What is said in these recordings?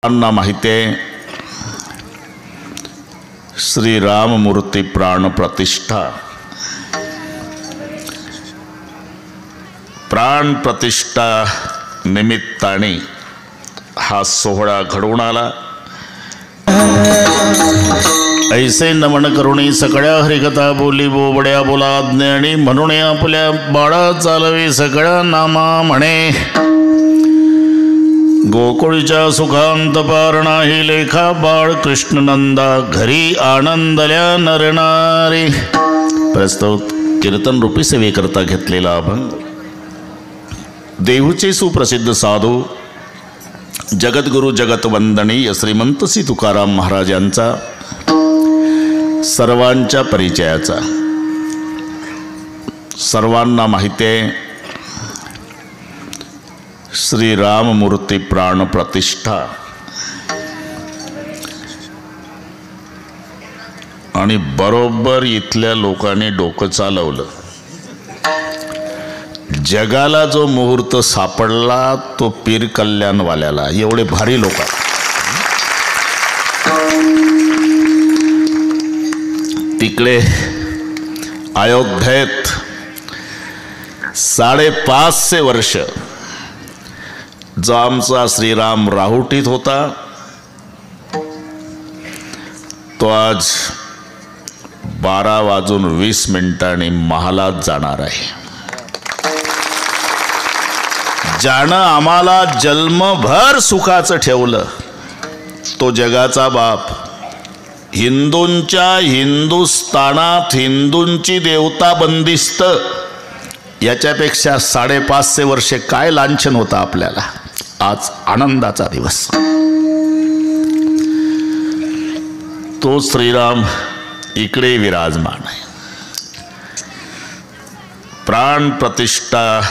सर्वांना माहिती आहे, श्री राममूर्ती प्राण प्रतिष्ठा प्राण प्रतिष्ठा निमित्ताने हा सोहळा घडवून आला। ऐसे नमन करुणी सगळ्या हरिकथा बोली बोबड्या बोला ज्ञानी म्हणून आपल्या बाळा चालवे सगळ्या नामा म्हणे। गोकुळच्या सुखांत पार नाही लेखा बाळ कृष्ण नंदा घरी आनंदल्या नरनारी। प्रस्तुत कीर्तन रूपी सेवेकरता घेतलेला अभंग देहूचे सुप्रसिद्ध साधू जगद्गुरु जगतवंदनीय श्रीमंत श्री तुकाराम महाराज यांचा सर्वांच्या परिचयाचा। सर्वांना माहिती आहे, श्री राममूर्ती प्राण प्रतिष्ठा आणि बरोबर इथल्या लोकांनी डोकं चालवलं। जगाला जो मुहूर्त सापडला तो पीर कल्याणवाल्याला। एवढे भारी लोक तिकडे अयोध्येत 550 वर्ष जो आमचा श्रीराम राहुटीत होता तो आज 12:20 महालात जाणार आहे। ज्यानं आम्हाला जन्मभर सुखाचं ठेवलं तो जगाचा बाप, हिंदूंच्या हिंदुस्थानात हिंदूंची देवता बंदिस्त, याच्यापेक्षा 550 वर्षे काय लांछन होता आपल्याला। आज आनंदाचा दिवस। तो श्रीराम इकडे विराजमान आहे। प्राण प्रतिष्ठा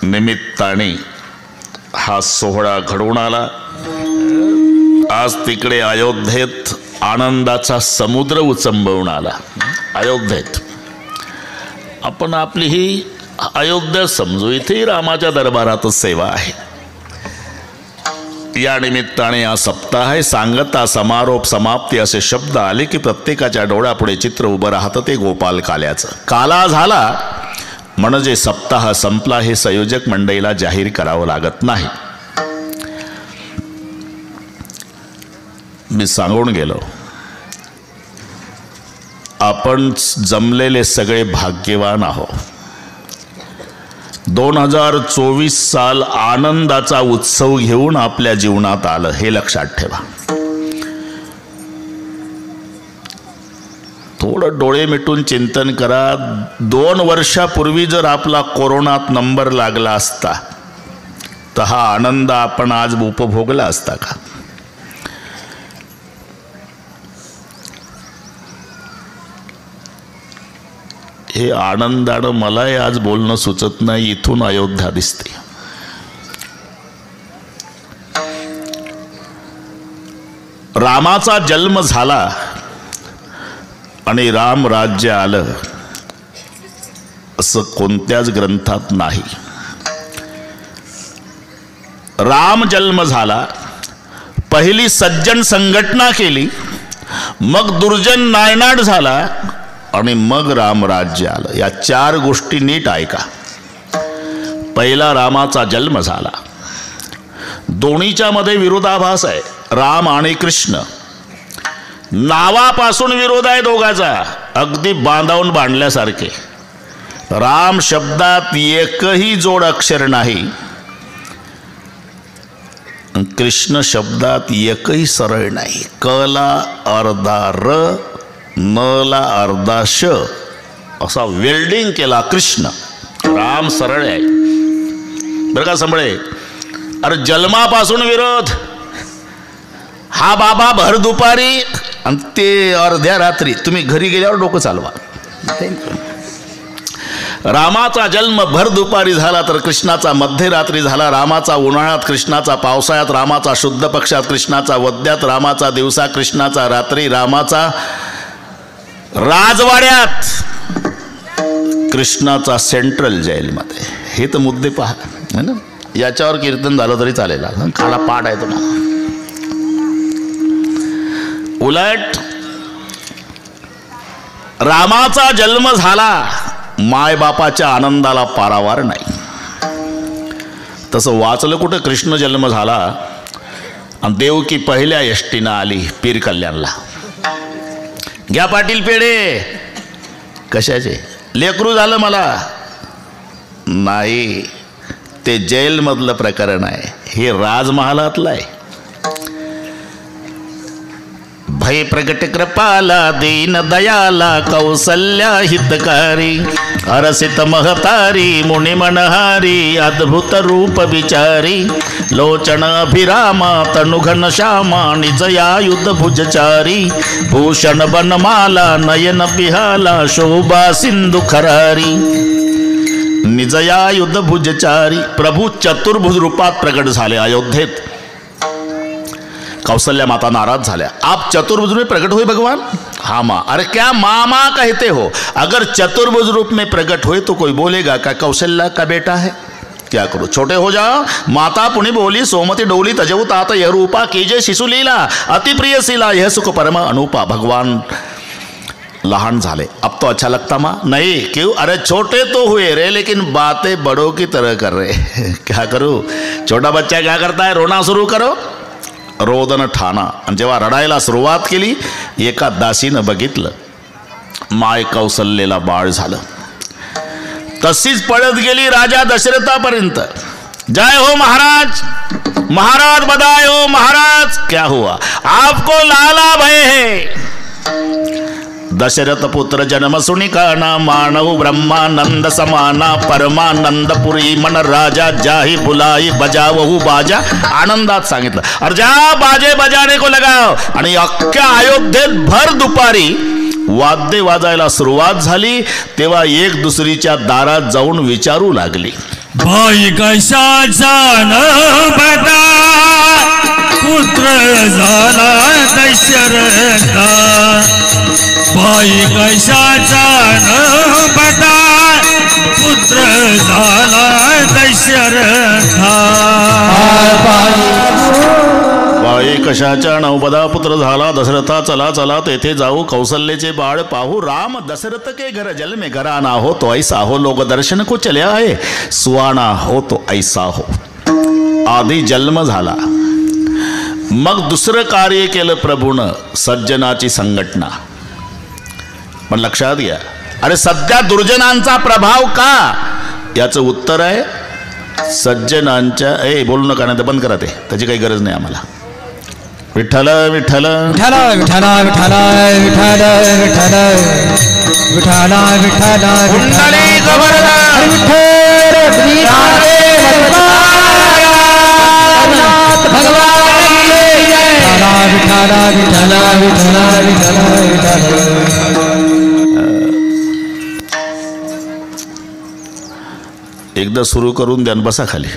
निमित्ताने हा सोहळा घडवून आला। आज तिकडे अयोध्येत आनंदाचा समुद्र उचंबवून आला। अयोध्येत आपण आपली ही अयोध्या समजू, इथे रामाच्या दरबारातच सेवा आहे। या निमित्ताने हा सप्ताह आहे। सांगता समारोप समाप्ती असे शब्द आले की प्रत्येकाच्या डोळ्यापुढे चित्र उभं राहतं ते गोपाल काल्याचं। काला झाला म्हणजे सप्ताह संपला हे संयोजक मंडळीला जाहीर करावं लागत नाही। मी सांगून गेलो, आपण जमलेले सगळे भाग्यवान आहोत। 2024 साल आनंदाचा उत्सव घेऊन आपल्या जीवनात आलं हे लक्षात ठेवा। थोडं डोळे मिटून चिंतन करा। 2 वर्षापूर्वी जर आपला कोरोनात नंबर लागला असता तर हा आनंद आपण आज उपभोगला असता का? हे आनंदानं मलाही आज बोलणं सुचत नाही। इथून अयोध्या दिसते। रामाचा जन्म झाला आणि राम राज्य आलं असं कोणत्याच ग्रंथात नाही। राम जन्म झाला, पहिली सज्जन संघटना केली, मग दुर्जन नायनाट झाला आणि मग राम राज्य आलं। या 4 गोष्टी नीट ऐका। पहिला रामाचा जन्म झाला, दोन्हीच्या मध्ये विरोधाभास आहे। राम आणि कृष्ण नावापासून विरोध आहे दोघाचा, अगदी बांधावून बांधल्यासारखे। राम शब्दात एकही जोड अक्षर नाही, कृष्ण शब्दात एकही सरळ नाही। क ला अर्धा र, न ला अर्धा श असा वेल्डिंग केला कृष्ण। राम सरळ आहे बरं का संभळे। अरे जन्मापासून विरोध, हा बाबा भर दुपारी आणि ते अर्ध्या रात्री। तुम्ही घरी गेल्यावर डोकं चालवा। रामाचा जन्म भर दुपारी झाला तर कृष्णाचा मध्यरात्री झाला। रामाचा उन्हाळ्यात, कृष्णाचा पावसाळ्यात। रामाचा शुद्ध पक्षात, कृष्णाचा वद्यात। रामाचा दिवसा, कृष्णाचा रात्री। रामाचा राजवाड्यात, कृष्णाचा सेंट्रल जेलमध्ये। हे तर मुद्दे पहा है ना। याच्यावर कीर्तन झालं तरी चालेल, खाला पाठ आहे तुम्हाला। उलट रामाचा जन्म झाला, मायबापाच्या आनंदाला पारावार नाही. तसं वाचलं कुठं? कृष्ण जन्म झाला आणि देवकी पहिल्या एसटीनं आली पीर कल्याणला. घ्या पाटील पेढे. कशाचे? लेकरू झालं मला. नाही, ते जेलमधलं प्रकरण आहे, हे राजमहालातलं आहे. भय प्रगट कृपाला दीन दयाला कौसल्या हितकारी हरसित महतारी मुनि मनहारी अद्भुत रूप विचारी लोचन अभिरामा तनुघन श्यामा निजयायुध भुजचारी भूषण बनमाला नयन बिहाला शोभा सिंधु खरारी निजयायुध भुजचारी. प्रभू चतुर्भुज रूपात प्रकट झाले अयोध्येत. कौशल्या माता नाराज झाल्या. आप चतुर्भुज में प्रकट हुए भगवान? हाँ माँ. अरे क्या मामा कहते हो? अगर चतुर्भुज रूप में प्रकट हुए तो कोई बोलेगा क्या कौशल्या का बेटा है? क्या करो, छोटे हो जाओ. माता पुनि बोली सोमती डोली तजऊ तात यह रूपा कीजे शिशु लीला अति प्रिय शिला यह सुख परमा अनुपा. भगवान लहान झाले. अब तो अच्छा लगता माँ? नहीं. क्यों? अरे छोटे तो हुए रे लेकिन बातें बड़ों की तरह कर रहे. क्या करूँ? छोटा बच्चा क्या करता है? रोना शुरू करो, रोदन ठाणा. आणि जेव्हा रडायला सुरुवात केली एका दासीनं बघितलं माय कौसल्याला बाळ झालं. तशीच पळत गेली राजा दशरथापर्यंत. जय हो महाराज, महाराज बधाई हो महाराज. क्या हुआ? आपको लाला भय है. दशरथ पुत्र जन्म सुनि काना मानव ब्रह्मानंद समाना परमानंदपुरी मन राजा जाही बुलाई बजावहु बाजा. आनंदात सांगितलं अरे जा बाजे बजाने को लगाव. आणि अख्ख्या अयोध्येत भर दुपारी वाद्य वाजायला सुरुवात झाली तेव्हा एक दुसरीच्या दारात जाऊन विचारू लागली भाई कशाचा न बता पुत्र झाला दशरथा. भाई कशाचा न बता पुत्र झाला दशरथा. बाई कशाच्या नवपदा पुत्र झाला दशरथा. चला चला तेथे जाऊ कौशल्याचे बाळ पाहू. राम दशरथ के घर जल में घराना हो तो ऐसा हो. लोग दर्शन को चले आए सुहाना हो तो ऐसा हो. आधी जन्म झाला, मग दुसरं कार्य केलं प्रभूनं, सज्जनाची संघटना. पण लक्षात घ्या, अरे सध्या दुर्जनांचा प्रभाव का? याचं उत्तर आहे सज्जनांच्या. बोलू नका नाही तर बंद करा ते, त्याची काही गरज नाही आम्हाला. विठ्ठल विठ्ठल विठ्ठल विठ्ठल विठ्ठल विठ्ठल विठ्ठल विठ्ठल विठ्ठल कुंडली गोवर्धन एकदा सुरू करून द्या, बसा खाली.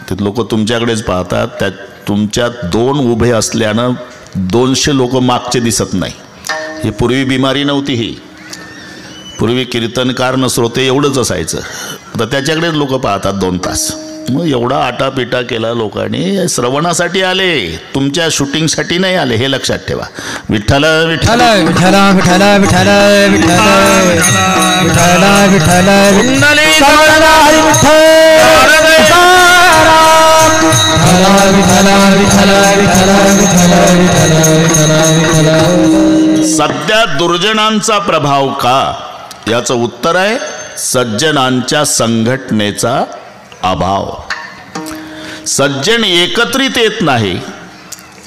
ते लोक तुमच्याकडेच पाहतात. त्या तुमच्यात दोन उभे असल्यानं 200 लोक मागचे दिसत नाही. ही पूर्वी बिमारी नव्हती. ही पूर्वी कीर्तनकार न श्रोते एवढंच असायचं. आता त्याच्याकडेच लोक पाहतात 2 तास. मग एवढा आटापिटा केला लोकांनी. श्रवणासाठी आले, तुमच्या शूटिंगसाठी नाही आले, हे लक्षात ठेवा. विठ्ठल विठ्ठल विठ्ठल विठ्ठल विठ्ठल विठ्ठल विठ्ठल कुंडली सध्या दुर्जनांचा प्रभाव का? याचं उत्तर आहे सज्जनांच्या संघटनेचा अभाव. सज्जन एकत्रित येत नाही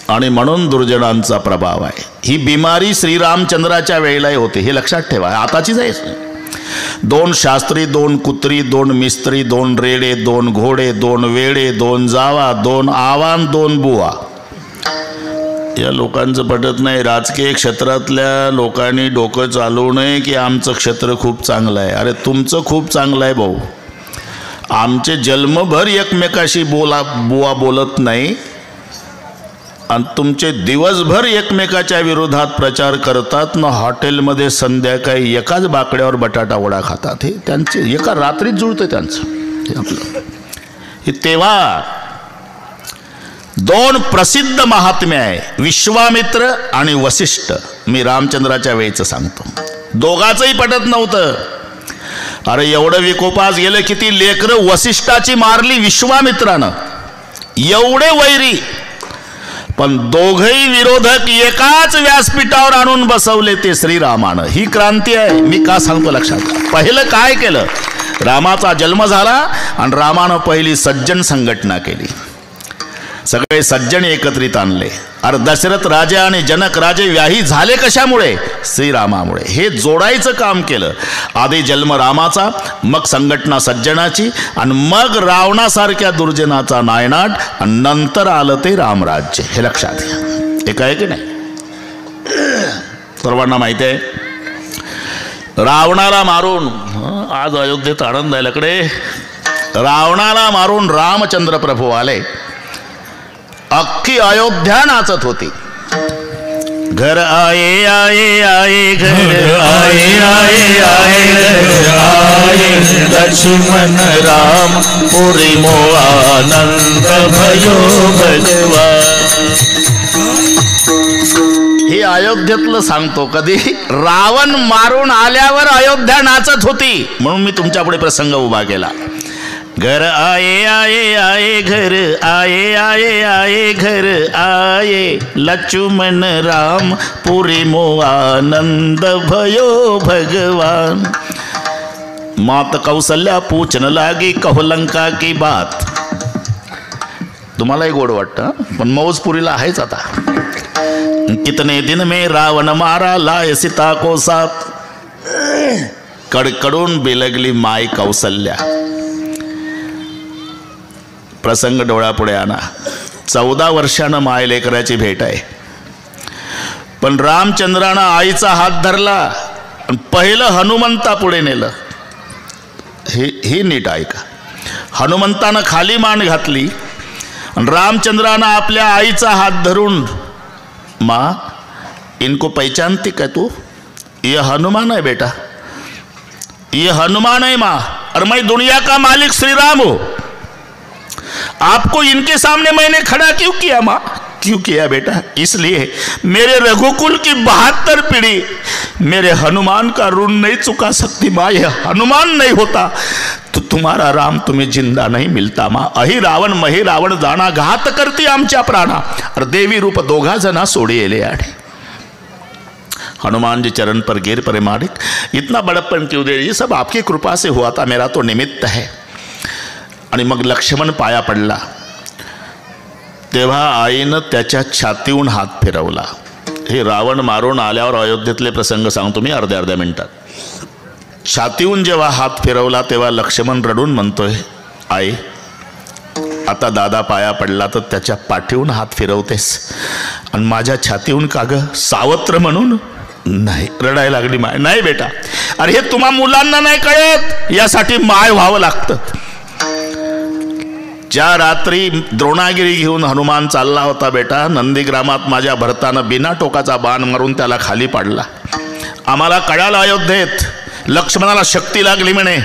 आणि म्हणून दुर्जनांचा प्रभाव आहे. ही बिमारी श्रीरामचंद्राच्या वेळेलाही होते, हे लक्षात ठेवा. आताचीच आहे. 2 शास्त्री, 2 कुत्री, 2 मिस्त्री, 2 रेडे, 2 घोडे, 2 वेडे, 2 जावा, 2 आवान, 2 बुवा. या लोकांचं पटत नाही. राजकीय क्षेत्रातल्या लोकांनी डोकं चालवू नये की आमचं क्षेत्र खूप चांगलं आहे. अरे तुमचं खूप चांगलं आहे भाऊ. आमचे जन्मभर एकमेकाशी बुवा बोलत नाही आणि तुमचे दिवसभर एकमेकाच्या विरोधात प्रचार करतात ना. हॉटेलमध्ये संध्याकाळी एकाच बाकड्यावर बटाटा वडा खातात. हे त्यांचे एका रात्रीत जुळतं त्यांचं. हे आपलं हे तेव्हा दोन प्रसिद्ध महात्मे आहे, विश्वामित्र आणि वसिष्ठ. मी रामचंद्राच्या वेळेचं सांगतो. दोघांचंही पटत नव्हतं. अरे एवढं विकोपास गेलं, किती लेकरं वसिष्ठाची मारली विश्वामित्रानं, एवढे वैरी. पण दोघही विरोधक एकाच व्यासपीठावर आणून बसवले ते श्रीरामानं. ही क्रांती आहे. मी का सांगतो लक्षात घ्या. पहिलं काय केलं, रामाचा जन्म झाला आणि रामानं पहिली सज्जन संघटना केली. सगळे सज्जन एकत्रित आणले. अरे दशरथ राजे आणि जनक राजे व्याही झाले कशामुळे, श्रीरामामुळे. हे जोडायचं काम केलं. आधी जन्म रामाचा, मग संघटना सज्जनाची, आणि मग रावणासारख्या दुर्जनाचा नायनाट, आणि नंतर आलं ते रामराज्य. हे लक्षात घ्या. हे काय की नाही, सर्वांना माहिती आहे. रावणाला मारून, आज अयोध्येत आनंद आहे लकडे, रावणाला मारून रामचंद्र प्रभू आले. अख्खी अयोध्या नाचत होती. घर आये आये आये घर आये आये आये आये लक्ष्मण राम पुरी मोआनंद भयो भगवान. हे अयोध्येतलं सांगतो. कधी रावण मारून आल्यावर अयोध्या नाचत होती, म्हणून मी तुमच्या पुढे प्रसंग उभा केला. घर आये आये आये घर आये आये आये घर आये लक्ष्मण राम पुरी मोआनंद भयो भगवान. मात कौशल्या पूछन लागी कहो लंका की बात. तुम्हालाही गोड वाटतं, पण मौजपुरीला आहेच आता. कितने दिन में रावण मारा लाय सीता को साथ. कडकडून बिलगली माय कौशल्या. प्रसंग डोळ्यापुढे आणा. 14 वर्षानं माय लेकराची भेट आहे. पण रामचंद्रानं आईचा हात धरला आणि पहिलं हनुमंता पुढे नेलं. ही नीट ऐका. हनुमंतानं खाली मान घातली आणि रामचंद्रानं आपल्या आईचा हात धरून, माँ इनको पहचानती क्या तू, ये हनुमान है बेटा, ये हनुमान है माँ, और मैं दुनिया का मालिक श्री राम हूं. आपको इनके सामने मैंने खड़ा क्यों किया माँ, क्यों किया बेटा, इसलिए मेरे रघुकुल की 72 पीढ़ी मेरे हनुमान का ऋण नहीं चुका सकती माँ. ये हनुमान नहीं होता तो तुम्हारा राम तुम्हें जिंदा नहीं मिलता माँ. अहि रावण मही रावण जाना घात करती आमच्या प्राणा, और देवी रूप दोघा जना सोडियेले आडे. हनुमान जी चरण पर गिर परे मालिक, इतना बड़प्पन क्यों दे, ये सब आपकी कृपा से हुआ था, मेरा तो निमित्त है. आणि मग लक्ष्मण पाया पडला. तेव्हा आईनं त्याच्या छातीहून हात फिरवला. हे रावण मारून आल्यावर अयोध्येतले प्रसंग सांगतो मी अर्ध्या मिनिटात. छातीहून जेव्हा हात फिरवला तेव्हा लक्ष्मण रडून म्हणतोय, आई आता दादा पाया पडला तर त्याच्या पाठीहून हात फिरवतेस आणि माझ्या छातीहून का ग, सावत्र म्हणून नाही. रडायला लागली माय. नाही बेटा, अरे हे तुम्हा मुलांना नाही कळत, यासाठी माय व्हावं लागतं. ज्या रात्री द्रोणागिरी घेऊन हनुमान चालला होता बेटा, नंदीग्रामात माझ्या भरतानं बिना टोकाचा बाण मारून त्याला खाली पाडला. आम्हाला कळालं अयोध्येत लक्ष्मणाला शक्ती लागली म्हणे,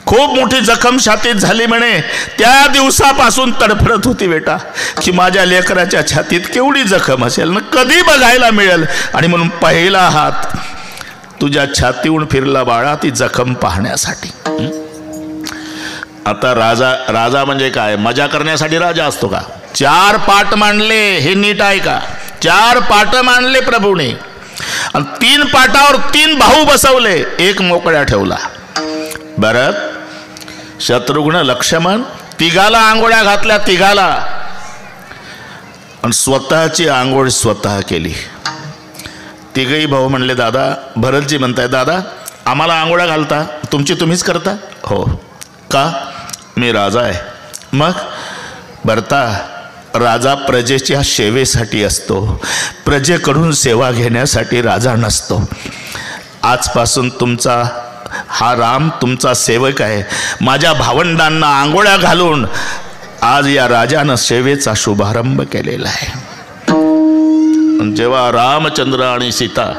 खूप मोठी जखम छातीत झाली म्हणे. त्या दिवसापासून तडफडत होती बेटा की माझ्या लेकराच्या छातीत केवढी जखम असेल ना, कधी बघायला मिळेल. आणि म्हणून पहिला हात तुझ्या छातीहून फिरला बाळा, ती जखम पाहण्यासाठी. आता राजा म्हणजे काय, मजा करण्यासाठी राजा असतो का. 4 पाट मांडले, हे नीट आहे का, 4 पाट मांडले प्रभूने आणि 3 पाटावर 3 भाऊ बसवले, एक मोकळ्या ठेवला. भरत, शत्रुघ्न, लक्ष्मण, तिघाला आंघोळ्या घातल्या, तिघाला, आणि स्वतःची आंघोळ स्वतः केली. तिघही भाऊ म्हणले, दादा, भरतजी म्हणताय, दादा आम्हाला आंघोळ्या घालता, तुमची तुम्हीच करता. हो का, मी राजा आहे. मग भरता, राजा प्रजेच्या सेवेसाठी असतो, प्रजेकडून सेवा घेण्यासाठी राजा नसतो. आजपासून तुमचा हा राम तुमचा सेवक आहे. माझ्या भावंडांना आंघोळ्या घालून आज या राजानं सेवेचा शुभारंभ केलेला आहे. जेव्हा रामचंद्र आणि सीता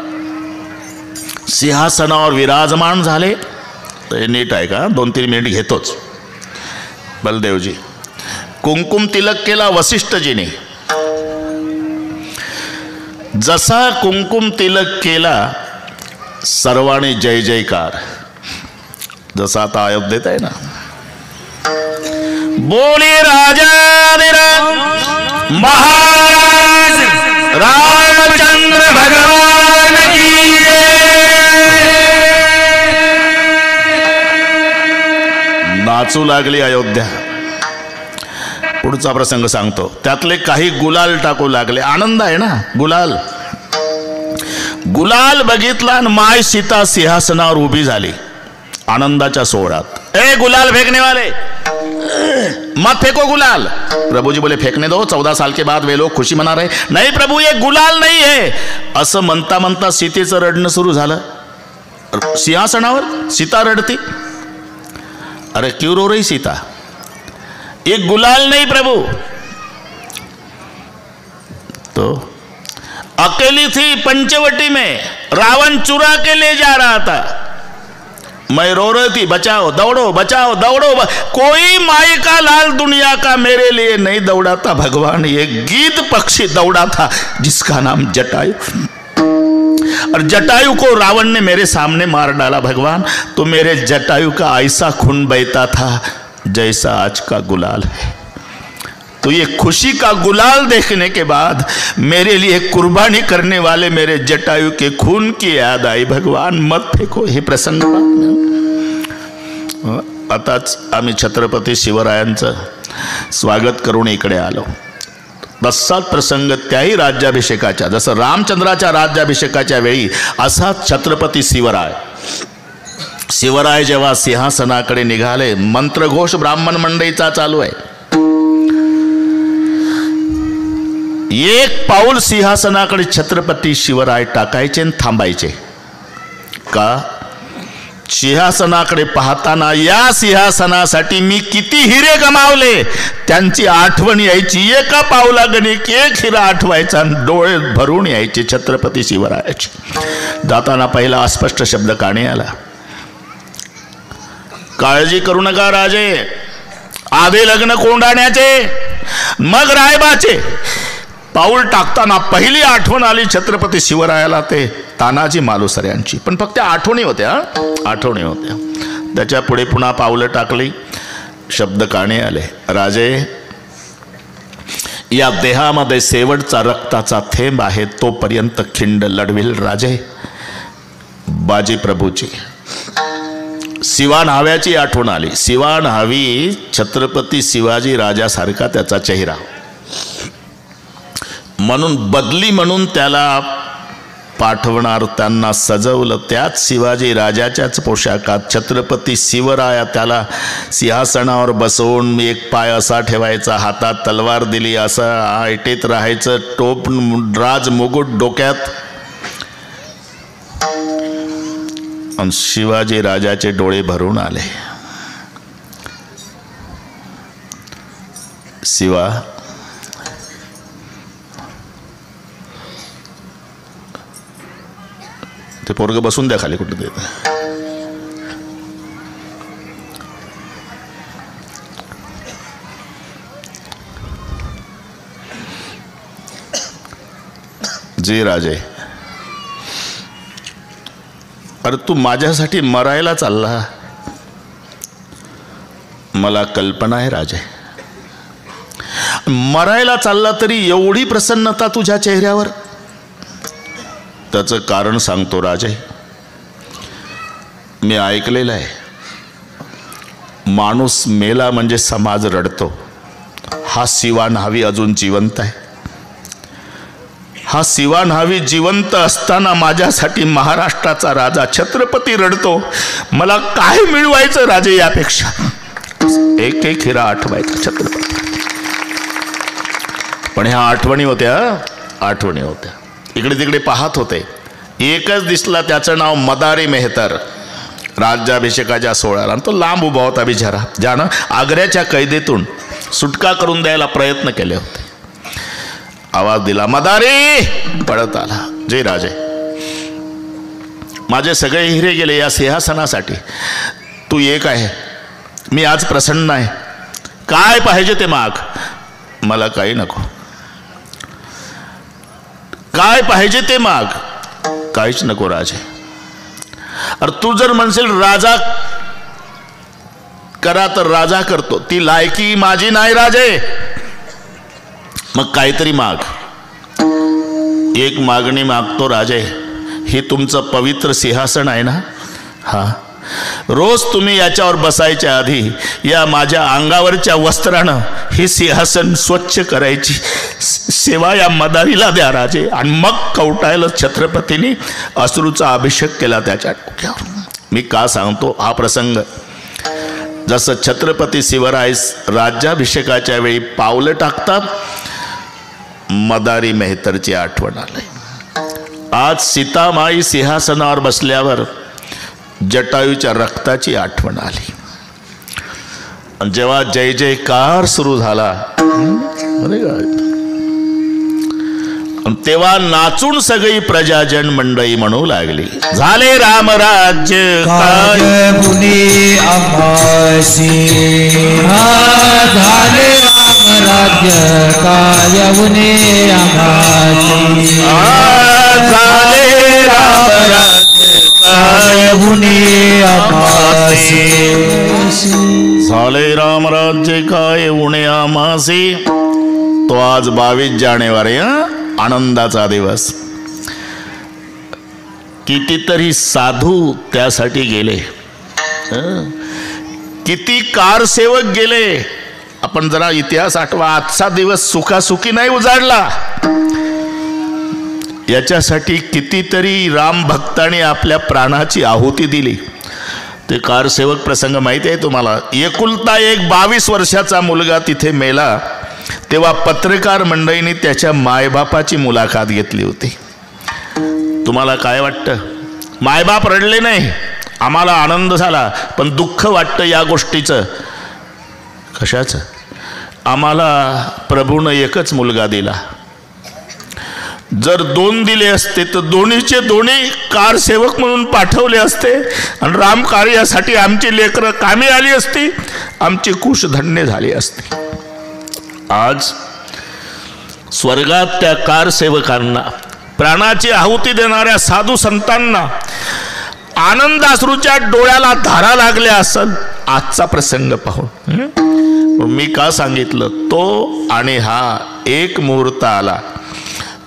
सिंहासनावर विराजमान झाले, तर नीट आहे का, 2-3 मिनिट घेतोच. बलदेवजी, कुंकुम तिलक केला वसिष्ठजीने. जसा कुंकुम तिलक केला सर्वांनी जय जयकार. जसा आता अयोध्येत आहे ना, बोले राजा महाराज रामचंद्र भगवान की नाचू लागली अयोध्या. पुढचा प्रसंग सांगतो. त्यातले काही गुलाल टाकू लागले. आनंद आहे ना, गुलाल. गुलाल बघितला आणि माय सीता सिंहासनावर उभी झाली आनंदाच्या सोहळ्यात. ए गुलाल फेकने वाले, मत फेको गुलाल. प्रभु जी बोले फेकने दो, 14 साल के बाद वे लोग खुशी मना रहे. नहीं प्रभु, ये गुलाल नहीं है. असं म्हणता म्हणता सीतेचं रडणं सुरू झालं. सिंहासनावर सीता रडती. अरे क्यों रो रही सीता? ये गुलाल नहीं प्रभु. तो अकेली थी पंचवटी में, रावण चुरा के ले जा रहा था. मैं रो रही थी, बचाओ दौड़ो बचाओ दौड़ो. कोई माई का लाल दुनिया का मेरे लिए नहीं दौड़ा था भगवान. ये गीत पक्षी दौड़ा था जिसका नाम जटायु. और जटायु को रावण ने मेरे सामने मार डाला भगवान. तो मेरे जटायु का ऐसा खून बहता था जैसा आज का गुलाल है. तो ये खुशी का गुलाल देखने के बाद मेरे लिए कुर्बानी करने वाले मेरे जटायु के खून की याद आई. भगवान मत फेको. हे प्रसंग आताच आम्ही छत्रपती शिवरायांचं स्वागत करून इकडे आलो. तसाच प्रसंग त्याही राज्याभिषेकाच्या, जसं रामचंद्राच्या राज्याभिषेकाच्या वेळी असाच छत्रपती शिवराय जेव्हा सिंहासनाकडे निघाले, मंत्रघोष ब्राह्मण मंडळीचा चालू आहे. एक पाऊल सिंहासनाकडे छत्रपती शिवराय टाकायचे आणि थांबायचे. का? सिंहासनाकडे पाहताना या सिंहासनासाठी मी किती हिरे गमावले त्यांची आठवण यायची. एका पाऊलागणे एक हिरा आठवायचा आणि डोळे भरून यायचे छत्रपती शिवरायाचे. जाताना पहिला अस्पष्ट शब्द कानी आला, काळजी करू नका राजे. आधी लग्न कोंडाण्याचे मग रायबाचे. पाऊल टाकताना पहिली आठवण आली छत्रपती शिवरायाला ते तानाजी मालुसरे यांची. पण फक्त आठवणी होत्या, आठवणी होत्या. त्याच्या पुढे पुन्हा पावलं टाकली, शब्द काने आले, राजे या देहामध्ये शेवटचा रक्ताचा थेंब आहे तोपर्यंत खिंड लढविल राजे. बाजी प्रभूची सिवा न्हाव्याची आठवण आली. सिवा न्हावी छत्रपती शिवाजी राजासारखा त्याचा चेहरा, म्हणून बदली म्हणून त्याला पाठवणार त्यांना सजवलं. त्याच शिवाजी राजाच्याच पोशाखात छत्रपती शिवराया त्याला सिंहासनावर बसवून एक पाय असा ठेवायचा, हातात तलवार दिली, असं ऐटीत राहायचं, टोप राज मुकुट डोक्यात. आणि शिवाजी राजाचे डोळे भरून आले. शिवा ते पोरग बसून द्या खाली कुठे. जी राजे, अरे तू माझ्यासाठी मरायला चालला. मला कल्पना आहे राजे, मरायला चालला तरी एवढी प्रसन्नता तुझ्या चेहऱ्यावर. त्याचं कारण सांगतो राजे. मी ऐकलेलं आहे, माणूस मेला म्हणजे समाज रडतो. हा शिवा न्हावी अजून जिवंत आहे. हा शिवा न्हावी जिवंत असताना माझ्यासाठी महाराष्ट्राचा राजा छत्रपती रडतो. मला काय मिळवायचं राजे यापेक्षा? एक एक हिरा आठवायचा छत्रपती. पण ह्या आठवणी होत्या, आठवणी होत्या. इकडे तिकडे पाहत होते, एकच दिसला, त्याचं नाव मदारी मेहतर. राज्याभिषेकाच्या सोहळ्याला तो लांब उभा होता बिचारा, ज्यानं आग्र्याच्या कैदेतून सुटका करून द्यायला प्रयत्न केले होते. आवाज दिला, मदारी. पळत आला, जय राजे, माझे सगळे हिरे गेले या सिंहासनासाठी. तू एक आहे, मी आज प्रसन्न आहे, काय पाहिजे ते माग, मला काही नको. काय पाहिजे ते माग, काहीच नको राजे. अरे तू जर म्हणशील राजा करा तर राजा करतो, ती लायकी माझी नाही राजे. मग काहीतरी माग. एक मागणी मागतो राजे, हे तुमचं पवित्र सिंहासन आहे ना, हा, रोज तुम्ही याच्यावर बसायच्या आधी या माझ्या अंगावरच्या वस्त्रानं हे सिंहासन स्वच्छ करायची सेवा या मदारीला द्या राजे. आणि मग कवटायला छत्रपतींनी अश्रूचा अभिषेक केला त्याच्या डोक्यावर. मी का सांगतो हा प्रसंग, जसं छत्रपती शिवराय राज्याभिषेकाच्या वेळी पावलं टाकतात, मदारी मेहतरची आठवण आली. आज सीतामाई सिंहासनावर बसल्यावर जटायूच्या रक्ताची आठवण आली. जेव्हा जय जयकार सुरू झाला तेव्हा नाचून सगळी प्रजाजन मंडळी म्हणू लागली, झाले रामराज्य काय मुनी आभासी, झाले रामराज्य काय मुनी आभासी, झाले रामराज्य काय मुनी आभासी, झाले रामराज्य काय उणे आमासी. तो आज 22 जानेवारी आनंदाचा दिवस. कितीतरी साधू त्यासाठी गेले, किती कारसेवक गेले. आपण जरा इतिहास आठवा, आजचा दिवस सुखासुखी नाही उजाडला. याच्यासाठी कितीतरी राम भक्तांनी आपल्या प्राणाची आहुती दिली. ते कारसेवक प्रसंग माहिती आहे तुम्हाला. एकुलता एक 22 वर्षाचा मुलगा तिथे मेला, तेव्हा पत्रकार मंडळींनी त्याच्या मायबापाची मुलाखत घेतली होती. तुम्हाला काय वाटतं? मायबाप रडले नाही, आम्हाला आनंद झाला, पण दुःख वाटतं या गोष्टीचं. कशाचं? आम्हाला प्रभूनं एकच मुलगा दिला. जर 2 दिले असते तर दोन्हीचे दोन्ही कारसेवक म्हणून पाठवले असते आणि राम कार्यासाठी आमची लेकरं कामी आली असती, आमची कुश धन्य झाली असती. आज स्वर्गात त्या कारसेवकांना, प्राणाची आहुती देणाऱ्या साधू संतांना आनंदाश्रूच्या डोळ्याला धारा लागल्या असेल आजचा प्रसंग पाहून. मी का सांगितलं, तो आणि हा एक मुहूर्त आला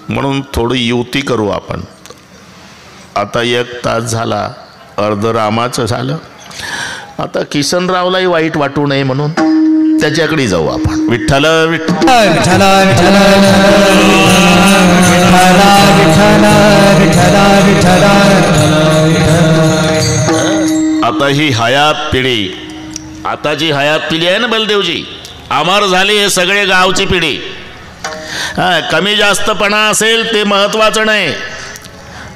म्हणून थोडी युती करू आपण. आता 1 तास झाला, अर्ध रामाचं झालं. आता किसनरावलाही वाईट वाटू नये म्हणून त्याच्याकडे जाऊ आपण. विठ्ठल विठ्ठल विठ्ठल विठ्ठल विठ्ठल विठ्ठल विठ्ठल. आता ही हयात पिढी, आता जी हयात पिढी आहे ना बलदेवजी, अमर झाली हे सगळे गावची पिढी. कमी जास्तपणा असेल ते महत्वाचं नाही.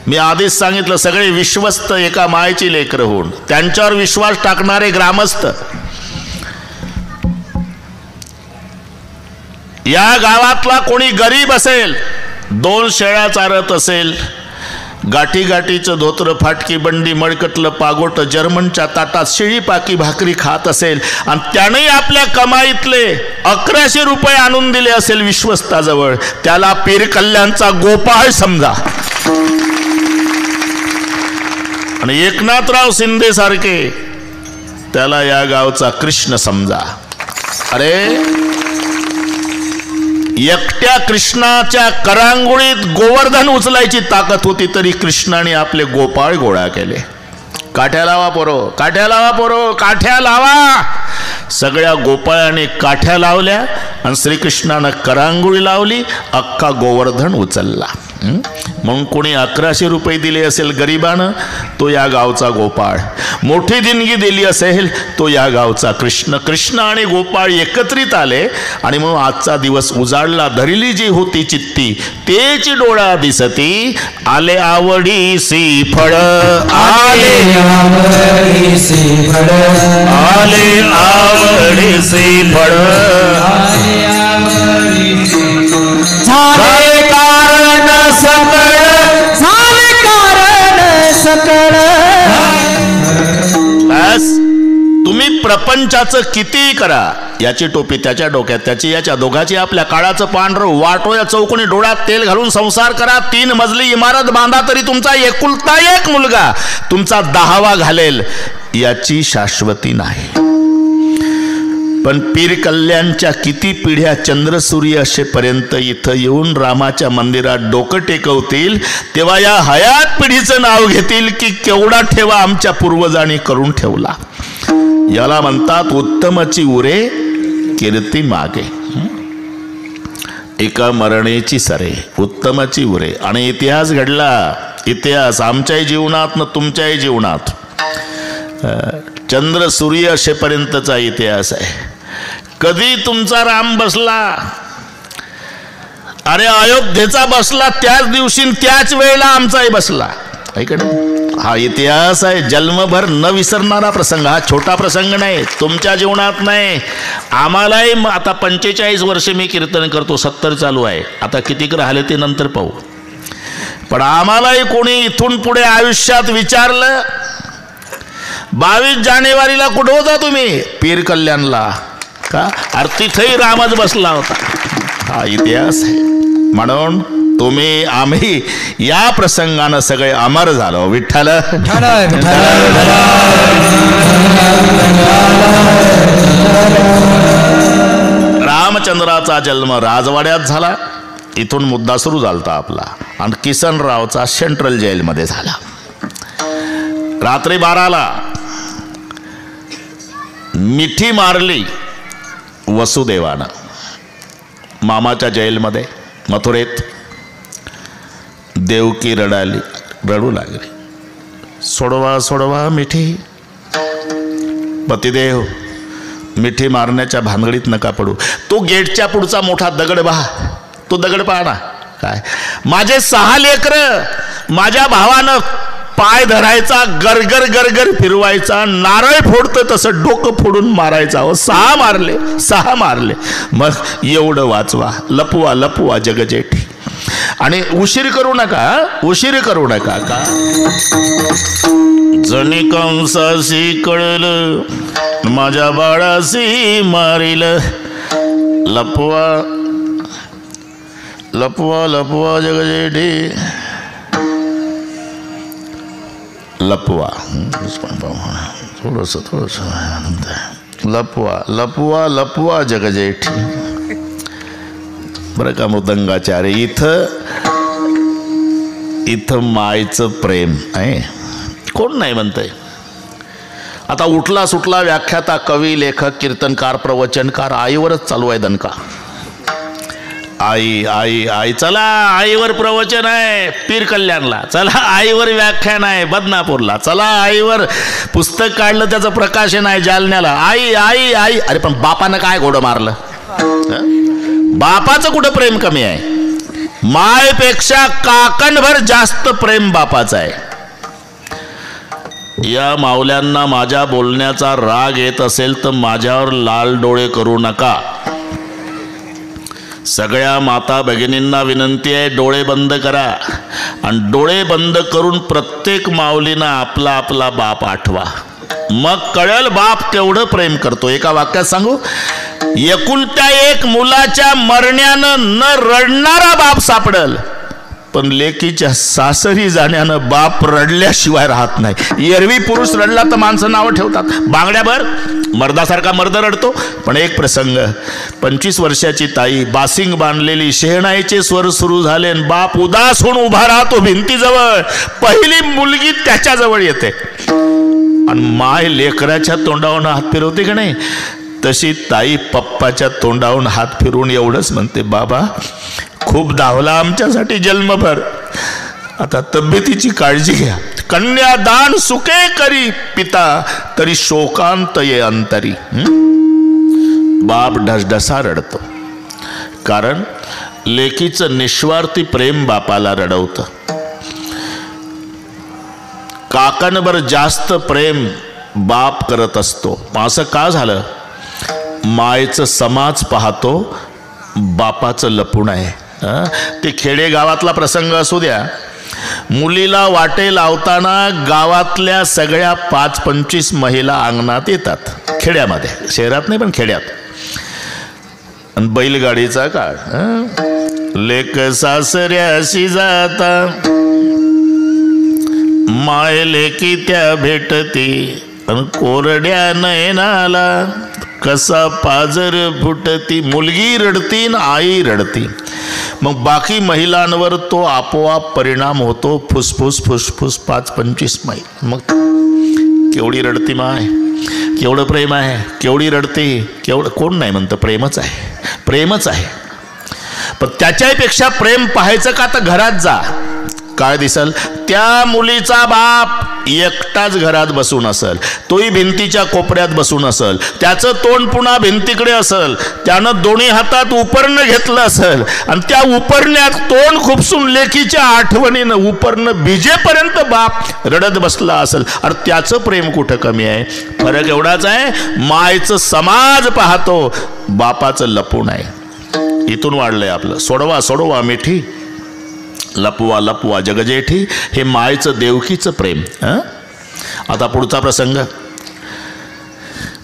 मी आधीच सांगितलं, सगळे विश्वस्त एका मायची लेकरं होऊन त्यांच्यावर विश्वास टाकणारे ग्रामस्थ. या गावातला कोणी गरीब असेल, 2 शेळ्या चारत असेल, गाठी गाठीचं धोत्र, फाटकी बंडी, मळकटलं पागोट, जर्मनच्या ताटात शिळी पाकी भाकरी खात असेल आणि त्याने आपल्या कमाईतले 1100 रुपये आणून दिले असेल विश्वस्ताजवळ, त्याला पीर कल्याणचा गोपाळ समजा. आणि एकनाथराव शिंदे सारखे त्याला या गावचा कृष्ण समजा. अरे एकट्या कृष्णाच्या करांगोळीत गोवर्धन उचलायची ताकद होती, तरी कृष्णाने आपले गोपाळ गोळा केले. काठ्या लावा पोरो, काठ्या लावा पोरो, काठ्या लावा. सगळ्या गोपाळाने काठ्या लावल्या आणि श्रीकृष्णानं करांगोळी लावली, अख्खा गोवर्धन उचलला. म्हणून कोणी 1100 रुपये दिले असेल गरिबानं, तो या गावचा गोपाळ. मोठी देणगी दिली असेल, तो या गावचा कृष्ण. कृष्ण आणि गोपाळ एकत्रित आले आणि म्हणून आजचा दिवस उजाडला. धरली जी होती चित्ती तेच डोळा दिसती, आले आवडीसी फळ, आले आवडीसी फळ, आले आवडीसी फळ, आले आवडीसी झाले कारण सकळ, झाले कारण सकळ. बस तुम्ही प्रपंचाचं किती करा, याची टोपी त्याच्या डोक्यात, त्याची याच्या, दोघाची आपल्या, काळाचं पांढरं वाटो या चौकोनी, डोळ्यात तेल घालून संसार करा, 3 मजली इमारत बांधा, तरी तुमचा एकुलता एक मुलगा तुमचा 10वा घालेल याची शाश्वती नाही. पण पीर कल्याणच्या किती पिढ्या चंद्रसूर्य असेपर्यंत इथं येऊन रामाच्या मंदिरात डोकं टेकवतील, तेव्हा या हयात पिढीचं नाव घेतील की केवढा ठेवा आमच्या पूर्वजांनी करून ठेवला. याला म्हणतात उत्तमची उरे कीर्ती मागे. एका मरणेची सरे, उत्तमाची उरे. आणि इतिहास घडला, इतिहास आमच्याही जीवनात न तुमच्याही जीवनात. चंद्र सूर्य असेपर्यंतचा इतिहास आहे. कधी तुमचा राम बसला, अरे अयोध्येचा बसला त्याच दिवशी त्याच वेळेला आमचाही बसला. हा इतिहास आहे, जन्मभर न विसरणारा प्रसंग. हा छोटा प्रसंग नाही, तुमच्या जीवनात नाही. आम्हालाही आता 45 वर्ष मी कीर्तन करतो, 70 चालू आहे. आता कितीक राहिले ते नंतर पाहू. पण आम्हालाही कोणी इथून पुढे आयुष्यात विचारलं 22 जानेवारीला कुठं होता तुम्ही? पीर कल्याणला. का? अरे तिथेही रामच बसला होता. हा इतिहास आहे. म्हणून तुम्ही आम्ही या प्रसंगानं सगळे अमर झालो. विठ्ठल रामचंद्राचा जन्म राजवाड्यात झाला. इथून मुद्दा सुरू झालता आपला. आणि किसनरावचा सेंट्रल जेलमध्ये झाला. रात्री 12ला मिठी मारली वसुदेवानं मामाच्या जेलमध्ये मथुरेत. देवकी रडू लागली, सोडवा सोडवा मिठी. पतिदेव मिठी मारण्याच्या भानगडीत नका पडू. तो गेटच्या पुढचा मोठा दगड पहा, तो दगड पहा ना. काय माझे 6 लेकरं, माझ्या भावानं पाय धरायचा, गरगर गरगर फिरवायचा, नारळ फोडतं तसं डोकं फोडून मारायचा. 6 मारले. मग एवढं वाचवा, लपवा लपवा जगजेठी. आणि उशीर करू नका. का जणी कंसाशी कळलं माझ्या बाळाशी मारिल. लपवा लपवा लपवा जगजेठी, लपवा. थोडस लपवा लपवा लपवा जगजेठी. बरं का मृदंगाचार्य, इथं मायचं प्रेम आहे. कोण नाही म्हणतंय. आता उठला सुटला व्याख्याता, कवी, लेखक, कीर्तनकार, प्रवचनकार आईवरच चालू आहे दणका. आई आई आई, चला आईवर प्रवचन आहे पीर कल्याणला, चला आईवर व्याख्यान आहे बदनापूरला, चला आईवर पुस्तक काढलं त्याचं प्रकाशन आहे जालन्याला. आई आई आई. अरे पण बापानं काय घोडं मारलं? बापाचं कुठं प्रेम कमी आहे? मायपेक्षा काकणभर जास्त प्रेम बापाचं आहे. या माऊल्यांना माझ्या बोलण्याचा राग येत असेल तर माझ्यावर लाल डोळे करू नका. सगळ्या माता भगिनींना विनंती आहे, डोळे बंद करा आणि डोळे बंद करून प्रत्येक माऊलीनं आपला आपला बाप आठवा. मग कळेल बाप केवढं प्रेम करतो. एका वाक्यात सांगू, एकुलत्या एक मुलाच्या मरण्यानं न रडणारा बाप सापडल, पण लेकीच्या सासरी जाण्यानं बाप रडल्याशिवाय राहत नाही. एरवी पुरुष रडला तर माणसं नावं ठेवतात, बांगड्याभर मर्दासारखा मर्द रडतो. पण एक प्रसंग, 25 वर्षाची ताई, बासिंग बांधलेली, शेहनाईचे स्वर सुरू झाले, बाप उदास होऊन उभा राहतो भिंतीजवळ. पहिली मुलगी त्याच्याजवळ येते आणि माय लेकराच्या तोंडावरून हात फिरवते का नाही, तशी ताई पप्पाच्या तोंडावरून हात फिरवून एवढंच म्हणते, बाबा खूप धावला आमच्यासाठी जन्मभर, आता तब्येतीची काळजी घ्या. कन्यादान सुखे करी पिता, तरी शोकांत ये अंतरी. बाप ढसढसा रडतो, कारण लेकीचं निस्वार्थी प्रेम बापाला रडवतं. काकांवर जास्त प्रेम बाप करत असतो. असं का झालं? मायचं समाज पाहतो, बापाचं लपूण आहे. ते खेडेगावातला प्रसंग असू द्या, मुलीला वाटे लावताना गावातल्या सगळ्या 5-25 महिला अंगणात येतात. खेड्यामध्ये, शहरात नाही पण खेड्यात. आणि बैलगाडीचा काळ. लेक सासऱ्याशी जाता माय लेकी त्या भेटती, आणि कोरड्या नयनाला कसा पाजर फुटती. मुलगी रडती न आई रडती. मग बाकी महिलांवर तो आपोआप परिणाम होतो. फुसफुस फुसफुस 5-25 मैल. मग केवढी रडती माय, केवढं प्रेम आहे, केवढी रडते, केवढं. कोण नाही म्हणतं प्रेमच आहे, प्रेमच आहे. पण त्याच्यापेक्षा प्रेम पाहायचं का तर घरात जा, काय दिसल. त्या मुलीचा बाप एकटाच घरात बसून असेल, तोही भिंतीच्या कोपऱ्यात बसून असेल, त्याचं तोंड पुन्हा भिंतीकडे असेल, त्यानं दोन्ही हातात उपरणं घेतलं असेल, आणि त्या उपरण्यात तोंड खुपसून लेकीच्या आठवणीनं उपरणं भिजेपर्यंत बाप रडत बसला असेल. अरे त्याचं प्रेम कुठं कमी आहे. फरक एवढाच आहे, मायचं समाज पाहतो, बापाचं लपून आहे. इथून वाढलंय आपलं. सोडवा सोडवा मिठी, लपवा लपवा जगजेठी, हे मायचं देवकीचं प्रेम. आता पुढचा प्रसंग.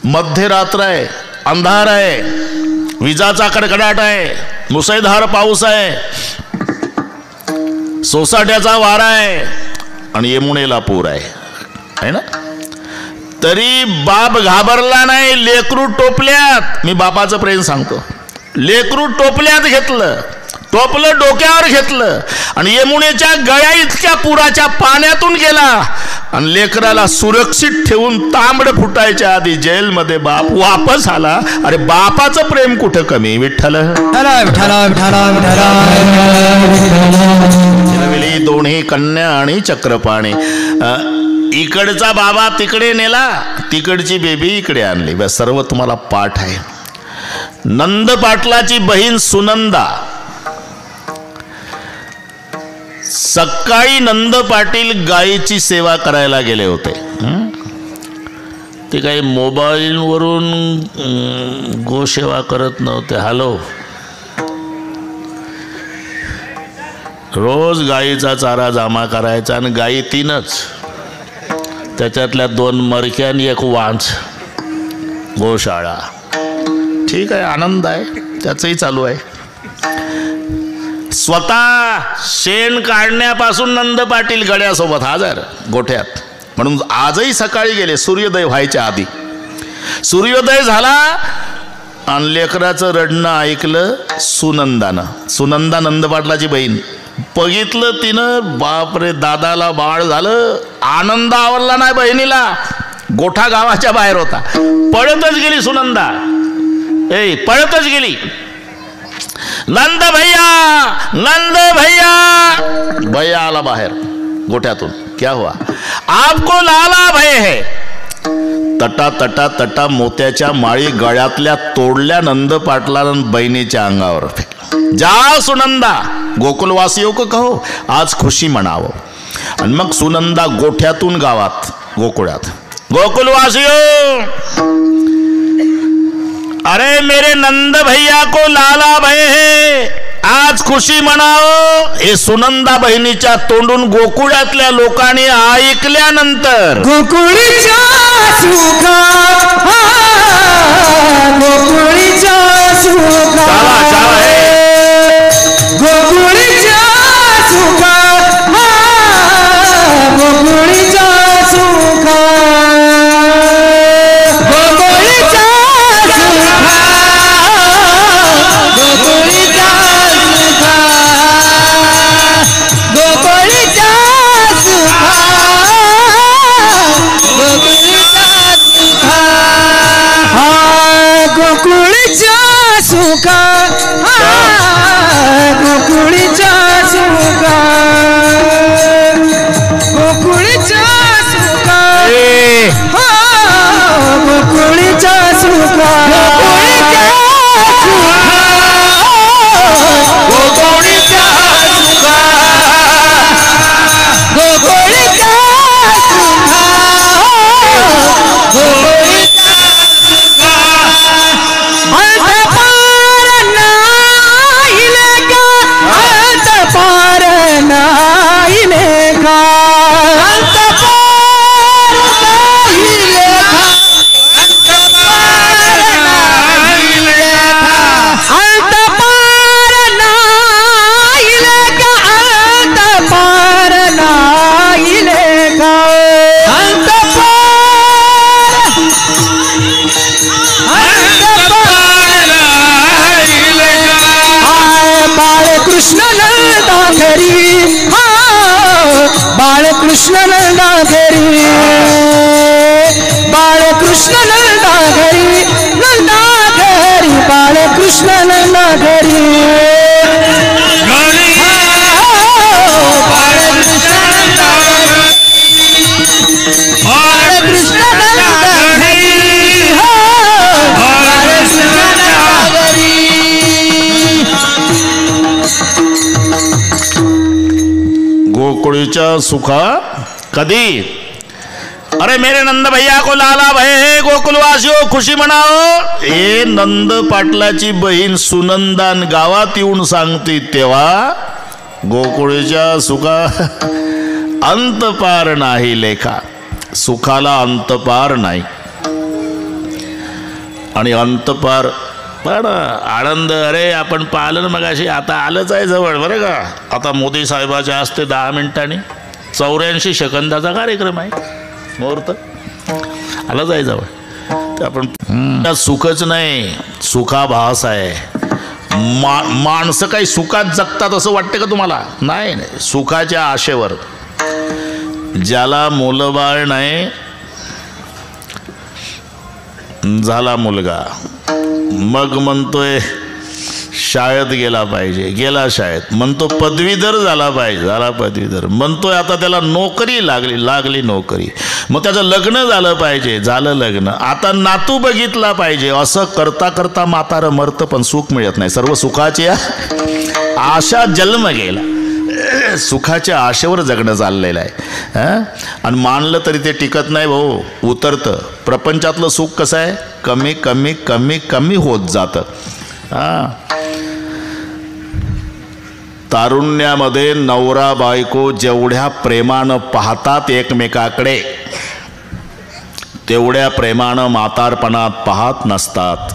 मध्यरात्र आहे, अंधार आहे, विजाचा कडकडाट आहे, मुसळधार पाऊस आहे, सोसाट्याचा वारा आहे, आणि यमुनेला पूर आहे ना. तरी बाप घाबरला नाही. लेकरू टोपल्यात, मी बापाचं प्रेम सांगतो, लेकरू टोपल्यात घेतलं, टोपलं डोक्यावर घेतलं, आणि यमुनेच्या गळ्या इतक्या पुराच्या पाण्यातून गेला, आणि लेकराला सुरक्षित ठेवून तांबड फुटायच्या आधी जेलमध्ये बाप वापस आला. अरे बापाचं प्रेम कुठं कमी. विठ्ठल दोन्ही कन्या आणि चक्रपाणी. इकडचा बाबा तिकडे नेला, तिकडची बेबी इकडे आणली. बस सर्व तुम्हाला पाठ आहे. नंद पाटलाची बहीण सुनंदा. सकाळी नंद पाटील गायीची सेवा करायला गेले होते. ते काही मोबाईलवरून गोसेवा करत नव्हते. हॅलो, रोज गायीचा चारा जमा करायचा, आणि गायी 3च, त्याच्यातल्या 2 मरक्या आणि 1 वांझ. गोशाळा. ठीक आहे, आनंद आहे, त्याचंही चालू आहे. स्वतः शेण काढण्यापासून नंद पाटील गड्यासोबत हजर गोठ्यात. म्हणून आजही सकाळी गेले सूर्योदय व्हायच्या आधी. सूर्योदय झाला आणि लेकराचं रडणं ऐकलं सुनंदानं. सुनंदा नंद पाटलाची बहीण. बघितलं तिनं, बापरे, दादाला बाळ झालं. आनंद आवरला नाही बहिणीला. गोठा गावाच्या बाहेर होता. पळतच गेली सुनंदा, पळतच गेली. नंद भैया, नंद भैया. भैया आला बाहेर गोठ्यातून. क्या हुआ? आपको लाला भय है. तटा तटा तटा मोत्याच्या माळी गळ्यातल्या तोडल्या नंद पाटलानं बहिणीच्या अंगावर. जाओ सुनंदा, गोकुलवासियों को कहो आज खुशी मनावो. आणि मग सुनंदा गोठ्यातून गावात, गोकुळात. गोकुलवासियों, अरे मेरे नंद भैया को लाला भय है, आज खुशी मनाओ. हे सुनंदा बहिणीच्या तोंडून गोकुळातल्या लोकांनी ऐकल्यानंतर गोकुळीच्या सुखात, गोकुळीच्या सुखात, गोकुळीच्या सुखात, गोकुळीच्या सुखात, गोकुळीच्या गोकुळीच्या सुखात, गोकुळीच्या सुखात, नंदा घरी बाळकृष्ण नंदा घरी बाळकृष्ण नंदा घरी बाळकृष्ण नंदा घरी गोकुळीच्या सुखा कधी अरे मेरे नंद भैया को लाला भय गोकुलवासियों खुशी मनाओ हे नंद पाटलाची बहीण सुनंदान गावात येऊन सांगते तेव्हा गोकुळीच्या सुखा अंतपार नाही लेखा सुखाला अंतपार नाही आणि अंतपार पण आनंद अरे आपण पाहिलं ना मगाशी आता आलंच आहे जवळ बरं का आता मोदी साहेबाच्या हस्ते 10 मिनिटांनी 84 सेकंदाचा कार्यक्रम आहे मुहूर्त आलंच आहे जवळ तर आपण सुखच नाही सुखाभास आहे माणसं काही सुखात जगतात असं वाटतं का तुम्हाला नाही सुखाच्या आशेवर ज्याला मुलबाळ नाही झाला मुलगा मग म्हणतोय शाळेत गेला पाहिजे गेला शाळेत म्हणतो पदवीधर झाला पाहिजे झाला पदवीधर म्हणतोय आता त्याला नोकरी लागली नोकरी मग त्याचं लग्न झालं पाहिजे झालं लग्न आता नातू बघितला पाहिजे असं करता करता म्हातारं मरतं पण सुख मिळत नाही सर्व सुखाची आशा जन्म गेला सुखाच्या आशेवर जगणं चाललेलं आहे आणि मानलं तरी ते टिकत नाही भाऊ उतरतं प्रपंचातलं सुख कसं आहे कमी कमी कमी कमी होत जातं तारुण्यामध्ये नवरा बायको जेवढ्या प्रेमानं पाहतात एकमेकाकडे तेवढ्या प्रेमानं म्हातारपणात पाहत नसतात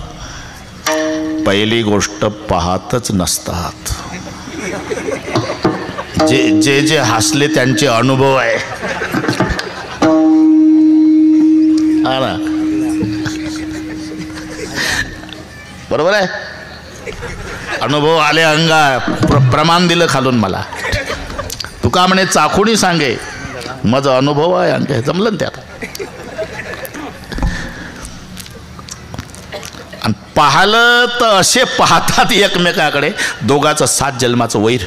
पहिली गोष्ट पाहतच नसतात जे जे हसले त्यांचे अनुभव आहे ना बरोबर आहे अनुभव आले अंगा प्रमाण दिलं खालून मला तू का म्हणे चाखुणी सांगे माझा अनुभव आहे अंग जमलं ना त्यात आणि पाहिलं तर असे पाहतात एकमेकाकडे दोघाचं 7 जन्माचं वैर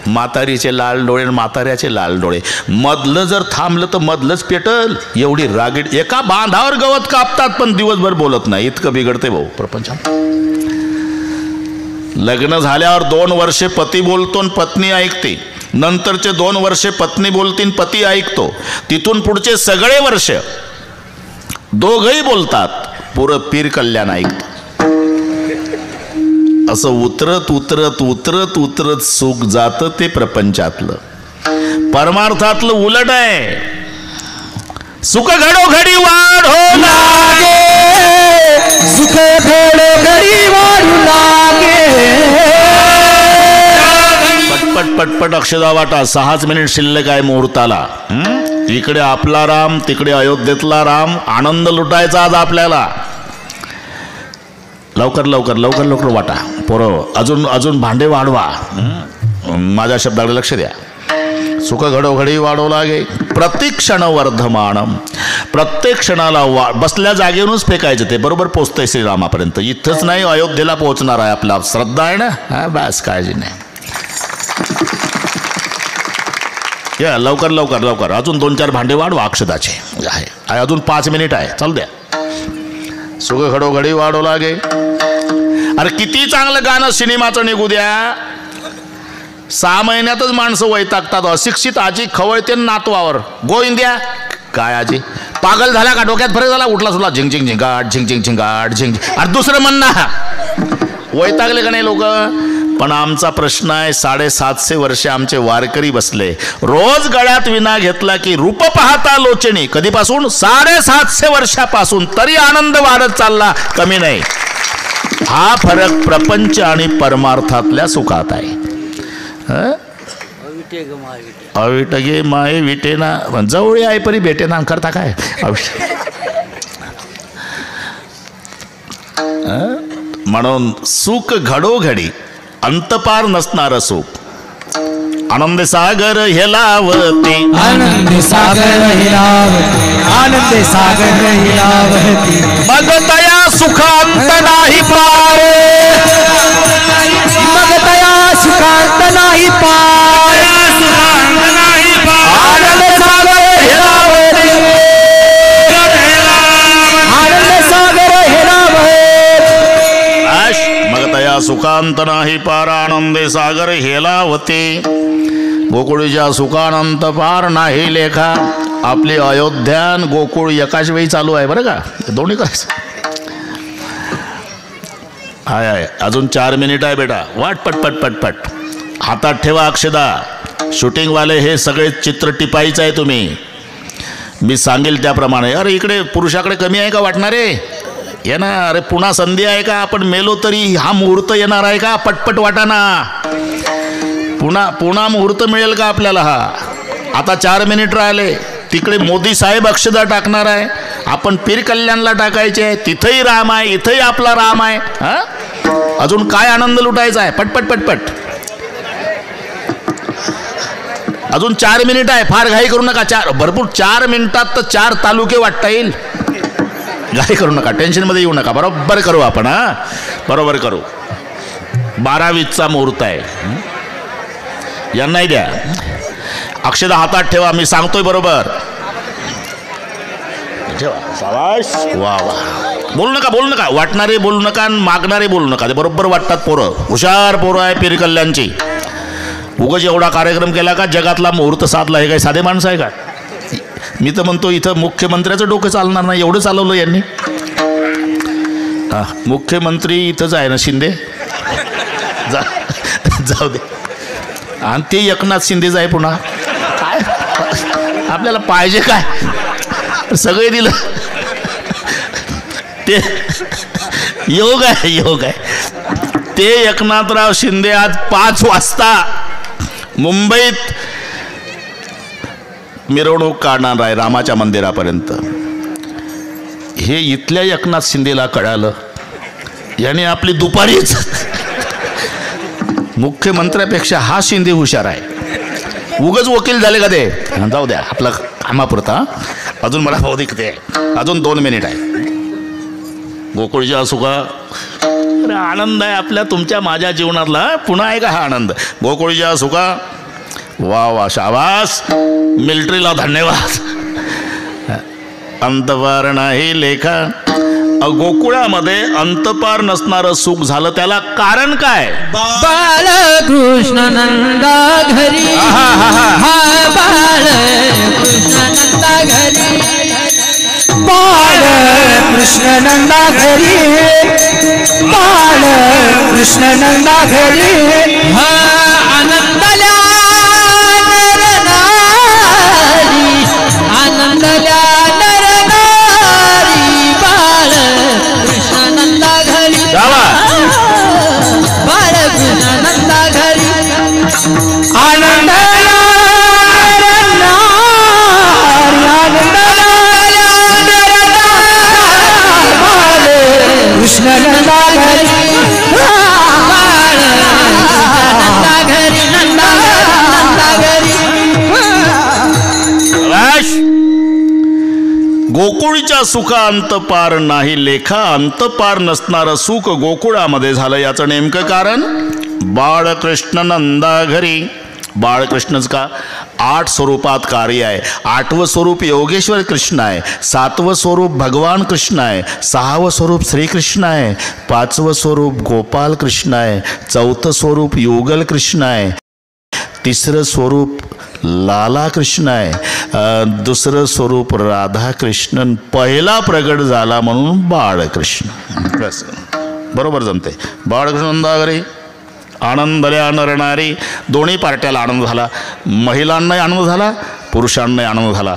म्हातारीचे लाल डोळे म्हाताऱ्याचे लाल डोळे मधलं जर थांबलं तर मधलंच पेटल एवढी रागीड एका बांधावर गवत कापतात पण दिवसभर बोलत नाही इतकं बिघडते भाऊ प्रपंचात लग्न झाल्यावर 2 वर्षे पती बोलतो आणि पत्नी ऐकते नंतरचे 2 वर्षे पत्नी बोलती पती ऐकतो तिथून पुढचे सगळे वर्ष दोघंही बोलतात पुरं पीर कल्याण ऐकतो असं उतरत उतरत उतरत उतरत सुख जातं ते प्रपंचातलं परमार्थातलं उलट आहे सुख घडोघडी वाढो लागे सुख घडोघडी वाढू लागे पटपट पटपट अक्षदा वाटा 6 मिनिट शिल्लक आहे मुहूर्ताला इकडे आपला राम तिकडे अयोध्येतला राम आनंद लुटायचा आज आपल्याला लवकर लवकर लवकर लवकर वाटा पोरं अजून भांडे वाढवा माझ्या शब्दाकडे लक्ष द्या सुख घडोघडी वाढो लागे प्रत्येक क्षण वर्धमानम प्रत्येक क्षणाला बसल्या जागेवरूनच फेकायचं ते बरोबर पोचतंय श्रीरामापर्यंत इथंच नाही अयोध्येला पोहोचणार आहे आपला श्रद्धा आहे ना बस काळजी नाही या लवकर लवकर लवकर अजून 2-4 भांडे वाढवा अक्षदाचे आहे अजून 5 मिनिट आहे चालू द्या सुख घडोघडी वाढो लागे अरे किती चांगलं गाणं सिनेमाचं निघू द्या 6 महिन्यातच माणसं वैतागतात अशिक्षित आजी खवळते नातवावर गोविंद्या काय आजी पागल झाला का डोक्यात फरक झाला उठला सुटला झिंग झिंग झिंगाट झिंग झिंग झिंगाट झिंग अरे दुसरं म्हणणं वैतागले का नाही लोक पण आमचा प्रश्न आहे 750 वर्षे आमचे वारकरी बसले रोज गळ्यात विना घेतला की रूप पाहता लोचनी कधीपासून 750 वर्षापासून तरी आनंद वाढत चालला कमी नाही हा फरक प्रपंच आणि परमार्थातल्या सुखात आहे अविटगे माये विटेना जवळ आहे परी भेटेना करता काय म्हणून सुख घडोघडी अंतपार नसणार सुख आनंद सागर हेलावती आनंद सागर हिलावती आनंद सागर हिलावती मग तया सुखांत नाही पार मग तया सुखांत नाही पार आनंद सागर हिलावती आनंद सागर हिलावती मग तया सुखांत नाही पार आनंदे सागर हेलावते गोकुळीच्या सुखानंत पार नाही लेखा आपली अयोध्यान गोकुळ एकाच वेळी चालू आहे बरं का दोन्ही करायचं आहे अजून 4 मिनिट आहे बेटा वाट पट पट पट पट हातात ठेवा अक्षदा शूटिंगवाले हे सगळे चित्र टिपायचं आहे तुम्ही मी सांगेल त्याप्रमाणे अरे इकडे पुरुषाकडे कमी आहे का वाटणारे ये ना अरे पुन्हा संधी आहे का आपण मेलो तरी हा मुहूर्त येणार आहे का पटपट वाटाना पुन्हा मुहूर्त मिळेल का आपल्याला हा आता 4 मिनिट राहिले तिकडे मोदी साहेब अक्षदा टाकणार आहे आपण पीर कल्याणला टाकायचे आहे तिथेही राम आहे इथेही आपला राम आहे हा अजून काय आनंद लुटायचा आहे पटपट पटपट अजून 4 मिनिट आहे फार घाई करू नका भरपूर 4 मिनिटात तर 4 तालुके वाटता येईल घाई करू नका टेन्शनमध्ये येऊ नका बरोबर करू आपण हा बरोबर करू 12:20चा मुहूर्त आहे यांनाही द्या अक्षदा हातात ठेवा मी सांगतोय बरोबर ठेवा शाबाश वा वा बोलू नका वाटणारे बोलू नका आणि मागणारे बोलू नका ते बरोबर वाटतात पोरं हुशार पोरं आहे पीर कल्याणची उगाच एवढा कार्यक्रम केला का जगातला मुहूर्त साधला हे काही साधे माणसं आहे का मी तर म्हणतो इथं मुख्यमंत्र्याचं डोकं चालणार नाही एवढं चालवलं यांनी हा मुख्यमंत्री इथंच आहे ना शिंदे जाऊ दे आणि ते एकनाथ शिंदेच आहे पुन्हा काय आपल्याला पाहिजे काय सगळे दिलं ते योग आहे ते एकनाथराव शिंदे आज 5 वाजता मुंबईत मिरवणूक काढणार आहे रामाच्या मंदिरापर्यंत हे इथल्या एकनाथ शिंदेला कळालं याने आपली दुपारीच मुख्यमंत्र्यापेक्षा हा शिंदे हुशार आहे उगच वकील झाले का ते जाऊ द्या आपला कामापुरता अजून मला भाऊ दिखते अजून 2 मिनिट आहे गोकुळच्या सुखा अरे आनंद आहे आपल्या तुमच्या माझ्या जीवनातला पुन्हा आहे का हा आनंद गोकुळच्या सुखा वा वा शाबास मिलिटरीला धन्यवाद अंतपार नाही लेखा गोकुळामध्ये अंतपार नसणारं सुख झालं त्याला कारण काय बाळकृष्ण नंदा घरी बाळकृष्ण नंदा घरी बाळकृष्ण नंदा घरी बाळकृष्ण नंदा घरी आनंदल्या नरनारी आनंदल्या गोकुळीच्या सुखा अंतपार नाही लेखा अंतपार नसणारं सुख गोकुळामध्ये झालं याचं नेमकं कारण बाळकृष्ण नंदा घरी बाळकृष्णच का 8 स्वरूपात कार्य आहे 8वं स्वरूप योगेश्वर कृष्ण आहे 7वं स्वरूप भगवान कृष्ण आहे 6वं स्वरूप श्रीकृष्ण आहे 5वं स्वरूप गोपाल कृष्ण आहे 4थं स्वरूप युगल कृष्ण आहे 3रं स्वरूप लाला कृष्ण आहे 2रं स्वरूप राधा कृष्ण पहिला प्रगट झाला म्हणून बाळकृष्ण बरोबर जमते बाळकृष्ण नंदाघरी आनंदल्या नरणारी दोन्ही पार्ट्याला आनंद झाला महिलांनाही आनंद झाला पुरुषांनाही आनंद झाला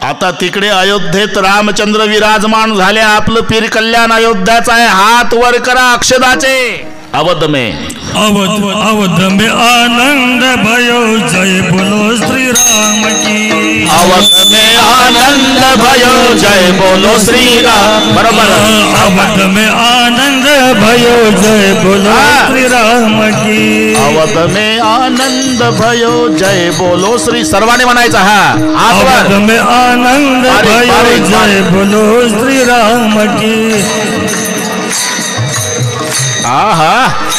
आता तिकडे अयोध्येत रामचंद्र विराजमान झाले आपलं पीर कल्याण अयोध्याचं आहे हात वर करा अक्षदाचे अवध में आनंद भयो जय बोलो श्री राम की। अवध में आनंद भयो जय बोलो श्री राम। बरोबर। अवध में आनंद भयो जय बोलो श्री राम की। अवध में आनंद भयो जय बोलो श्री, सर्वांनी म्हणायचा हा। अवध में आनंद भयो जय बोलो श्री राम की। आहा,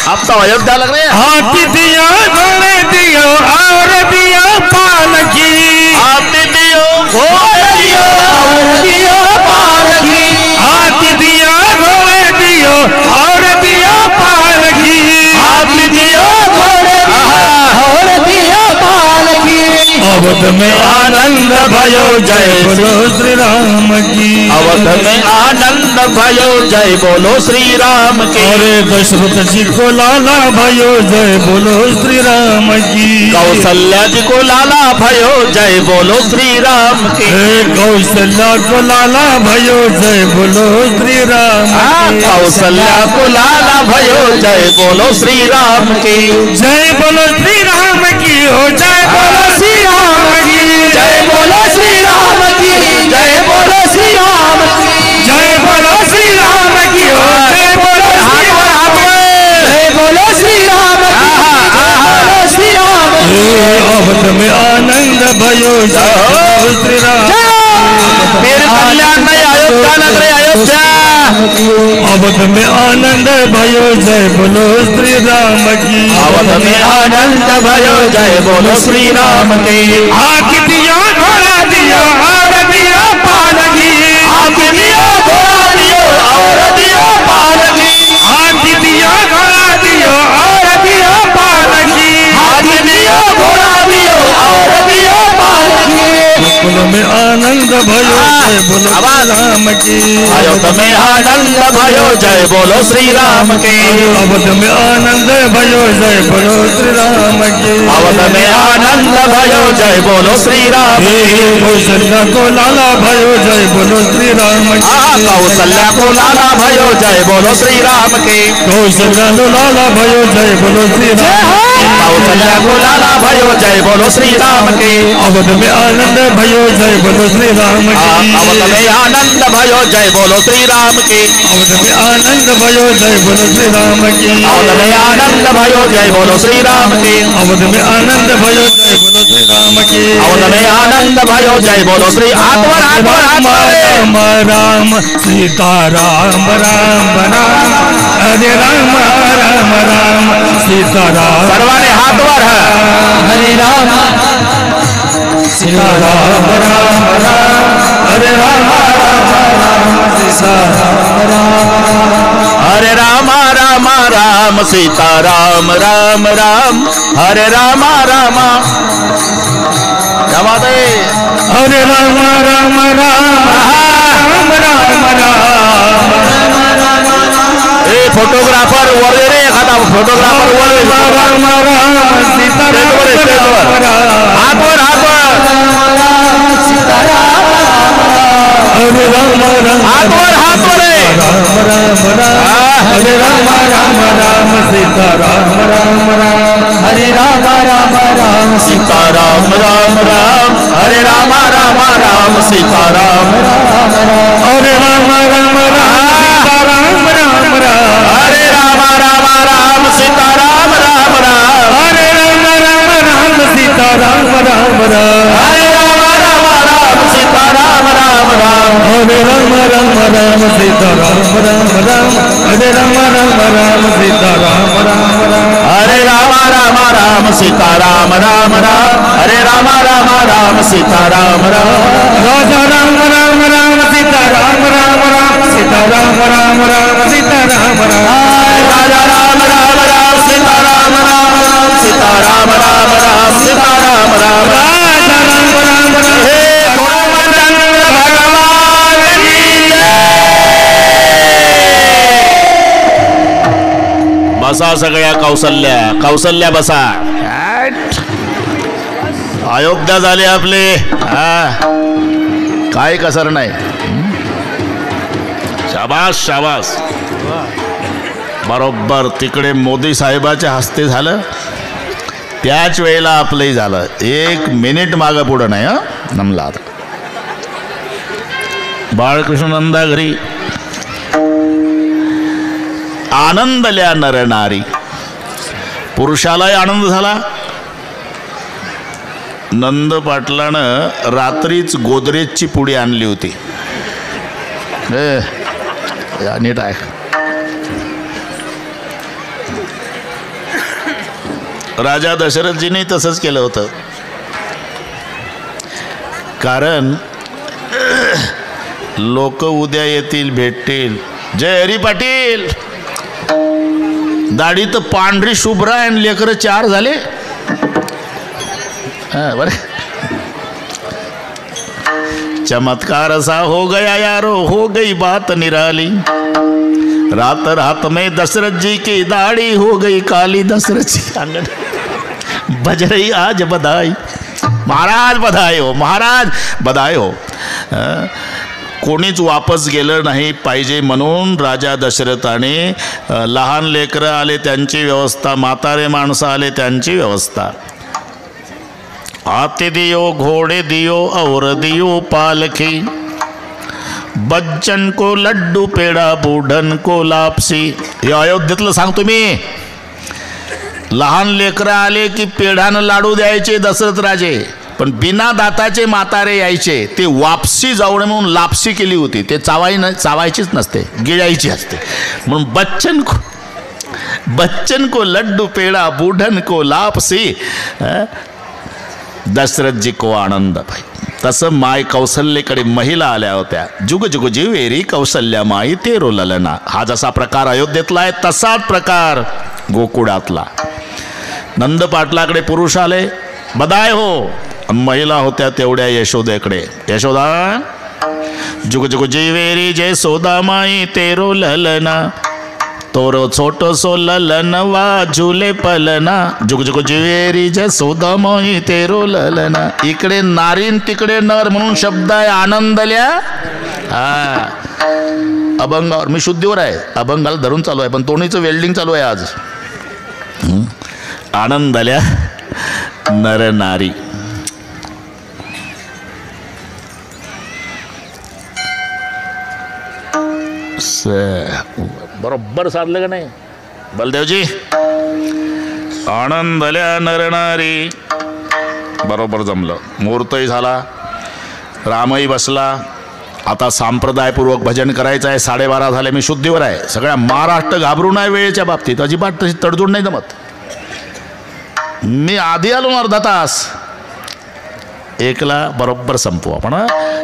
अब तो अयोध्या लग रहे हैं। हाथी दिया घोड़े दियो और दिया पालकी। हाथी दियो घोड़े दियो और दिया पालकी। हाथी दिया घोड़े दियो और दिया पालकी। हाथी दिया घोड़े और दिया पालकी। अवध में आनंद भयो जय बोलो श्री राम की। अवध में आनंद भयो जय बोलो श्री राम की। अरे दशरथ जी को लाला भयो जय बोलो श्री राम की। कौशल्या जी को लाला भयो जय बोलो श्री राम की। कौशल्या को लाला भयो जय बोलो श्री राम की। कौशल्या को लाला भयो जय बोलो श्री राम की। जय बोलो श्री राम की हो जय बोलो श्री राम की। जय बोलो श्री राम की। जय बोलो श्री राम की। जय बोलो श्री राम की हो जय बोलो श्री राम की। जय बोलो श्री राम की। श्री राम। अवध में आनंद भयो जय बोलो श्री राम। मेरे कल्याण में अयोध्या लग रहे, अयोध्या। अवध में आनंद भयो जय बोलो श्री राम की। अवध में आनंद भयो जय बोलो श्री राम की। हाथी दिया घोड़ा दिया और दिया पालकी। हाथी दिया घोड़ा दियो और दियो पालकी। हाथी दिया घोड़ा दियो और दिया पालकी। हाथी दियो घोड़ा दियो और दियो पालकी। गोकुल में आनंद भयो जय बोलो राम की। अयोध्या में आनंद भयो जय बोलो श्री राम की। अवध में आनंद भयो जय बोलो श्री राम की। अवध में आनंद भयो जय बोलो श्री राम की। कौशल्या को लाला भयो जय बोलो श्री राम की। कौशल्या को लाला भयो जय बोलो श्री राम की। कौशल्या को लाला भयो जय बोलो श्री राम। कौशल्या को लाला भयो जय बोलो श्री राम की। अवध में आनंद भयो जय बोलो श्री राम की। अवध में आनंद भयो जय बोलो श्री राम की। अवध में आनंद भयो जय बोलो श्री राम की। अवध में आनंद भयो जय बोलो श्री राम की। अवध में आनंद भयो जय बोलो श्री राम की। अवध में आनंद भयो जय बोलो श्री राम राम सीता राम राम राम हरे राम राम राम सीता राम। सर्वाने हाथ वर है। हरे राम सीता राम राम राम हरे राम राम सीता राम। हरे राम राम राम सीता राम राम राम हरे राम राम। क्या बात है? हरे राम राम राम राम राम राम। ए फोटोग्राफर वर रे, एखादा फोटोग्राफर वर राम राम सीता हाथ वर हाथ वर सीता राम। हरे राम राम हाथ वर हाथ वर राम राम राम हरे राम राम राम सीता राम राम राम हरे राम राम राम सीता राम राम राम हरे राम राम राम सीता राम राम राम। हरे राम राम राम सीता राम राम राम हरे राम राम राम सीता राम राम राम हरे राम राम राम सीता राम राम राम हरे राम राम राम सीता राम राम राम हरे राम राम राम सीता राम राम राम हरे राम राम राम सीता राम राम राम हरे राम राम राम सीता राम राम राम हरे राम राम राम सीता राम राम। राजा राम राम राम सीता राम राम राम सीता राम राम राम सीता राम राम। राजा राम राम राम सीता राम राम राम सीता राम राम राम सीता राम राम। राजा राम राम राम हे रामचंद्र भगवान की जय। बसा सगळ्या कौशल्या, कौशल्या बसा। अयोध्या झाले आपले, काय कसर नाही। शाबास शाबास। बरोबर तिकडे मोदी साहेबाच्या हस्ते झालं, त्याच वेळेला आपलंही झालं. 1 मिनिट मागं पुढं नाही. नमला बाळकृष्णनंदा घरी आनंदल्या नरनारी. पुरुषालाही आनंद झाला. नंद पाटलानं रात्रीच गोदरेजची पुडी आणली होती. नीट आहे. राजा दशरथजीने तसंच केलं होतं. कारण लोक उद्या येतील, भेटतील. जय हरी पाटील. दाढी तर पांढरी शुभ्र आणि लेकरं 4 झाले. बरं, चमत्कार सा हो गया यारो, हो गई बात निराली. रात रात में दशरथ जी की दाढ़ी हो गई काली. दशरथ जी आंगन बज रही आज बधाई. महाराज बधाई हो, महाराज बधाई हो. कोणीच वापस गेलं नाही पाहिजे म्हणून राजा दशरथाने लहान लेकरं आले त्यांची व्यवस्था, म्हातारे माणसं आले त्यांची व्यवस्था. हाथी दियो, घोड़े दियो और दियो पालखी. बच्चन को लड्डू पेड़ा, बूढ़न को लापसी. हे अयोध्येतलं सांगतो मी. लहान लेकरं आले की पेढानं लाडू द्यायचे दशरथ राजे, पण बिना दाताचे म्हातारे यायचे. ते वापसी जाऊ नये म्हणून लापसी केली होती. ते चावायचीच नसते, गिळायची असते. म्हणून बच्चन को लड्डू पेड़ा, बूढ़न को लापसी. दशरथ जी को आनंद भाई. तसं माय कौशल्येकडे महिला आल्या होत्या. जुग जुग जीवेरी कौशल्या माई तेरो ललना. हा जसा प्रकार अयोध्येतला आहे तसाच प्रकार गोकुळातला. नंद पाटलाकडे पुरुष आले, बधाई हो. महिला होत्या तेवढ्या यशोदेकडे. यशोदा, जुग जुग जीवेरी जय सोदा माई तेरो ललना. तोरो छोटो सो ललनवा झुले पलना. जुग जुग जीवेरी जय सोदा माई तेरो ललना. इकडे नारीन तिकडे नर म्हणून शब्द आहे. आनंदल्या. अभंगावर मी शुद्धीवर आहे, अभंगाला धरून चालू आहे, पण तोणीचं वेल्डिंग चालू आहे आज. आनंदल्या नर नारी. बरोबर साधलं का नाही बलदेवजी? आनंदल्या नरनारी. बरोबर जमलं. मुहूर्तही झाला, रामही बसला. आता संप्रदायपूर्वक भजन करायचं आहे. 12:30 झाले. मी शुद्धीवर आहे. सगळ्या महाराष्ट्र घाबरून आहे वेळेच्या बाबतीत. अजिबात तशी तडजोड नाही जमत. मी आधी आलो अर्धा तास. 1ला बरोबर संपू आपण.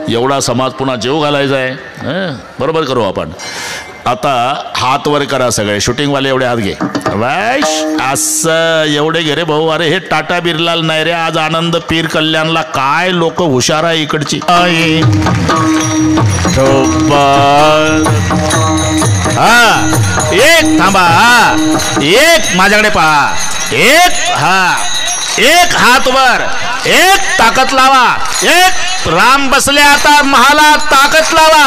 एवढा समाज पुन्हा जेव घालायचा आहे. बरोबर करू आपण. आता हात वर करा सगळे. शूटिंगवाले एवढे हात घे. असं एवढे घे रे भाऊ. अरे हे टाटा बिर्लाल नाही रे. आज आनंद पीर कल्याणला काय लोक हुशार आहे इकडची. एक थांबा. एक माझ्याकडे पहा. एक हात वर. एक ताकद लावा. एक राम बसले आता महालात. ताकद लावा.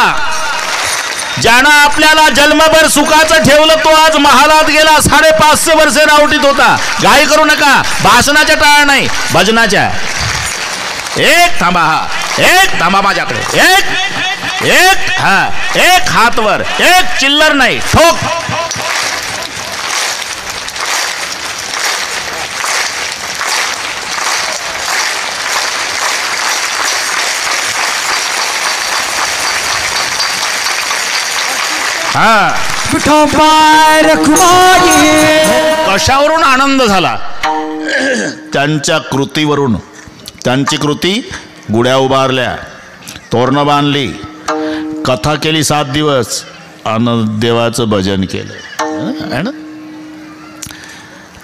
ज्यानं आपल्याला जन्मभर सुखाचं ठेवलं तो आज महालात गेला. 550 वर्षे रावटीत होता. घाई करू नका. भाषणाच्या टाळ्या नाही, भजनाच्या. एक थांबा. एक थांबा माझ्याकडे. एक हात वर. एक चिल्लर नाही. ठोक. कशावरून आनंद झाला? त्यांच्या कृतीवरून. त्यांची कृती. गुड्या उभारल्या, तोरणं बांधली, कथा केली 7 दिवस आणि देवाचं भजन केलं.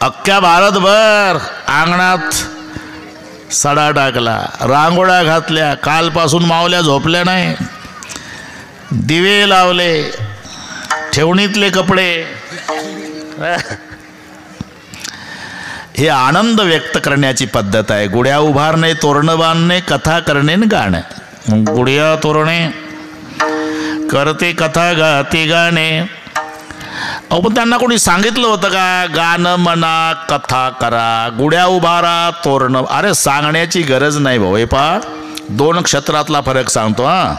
अख्ख्या भारतभर अंगणात सडा टाकला, रांगोळ्या घातल्या. कालपासून मावल्या झोपल्या नाही. दिवे लावले, ठेवणीतले कपडे. हे आनंद व्यक्त करण्याची पद्धत आहे. गुड्या उभारणे, तोरणं बांधणे, कथा करणे न गाणे. गुडिया तोरणे करते, कथा गाते गाणे. अहो पण त्यांना कोणी सांगितलं होतं का गाणं म्हणा कथा करा गुड्या उभारा तोरणं? अरे सांगण्याची गरज नाही भाऊ. हे पहा 2 क्षेत्रातला फरक सांगतो हा.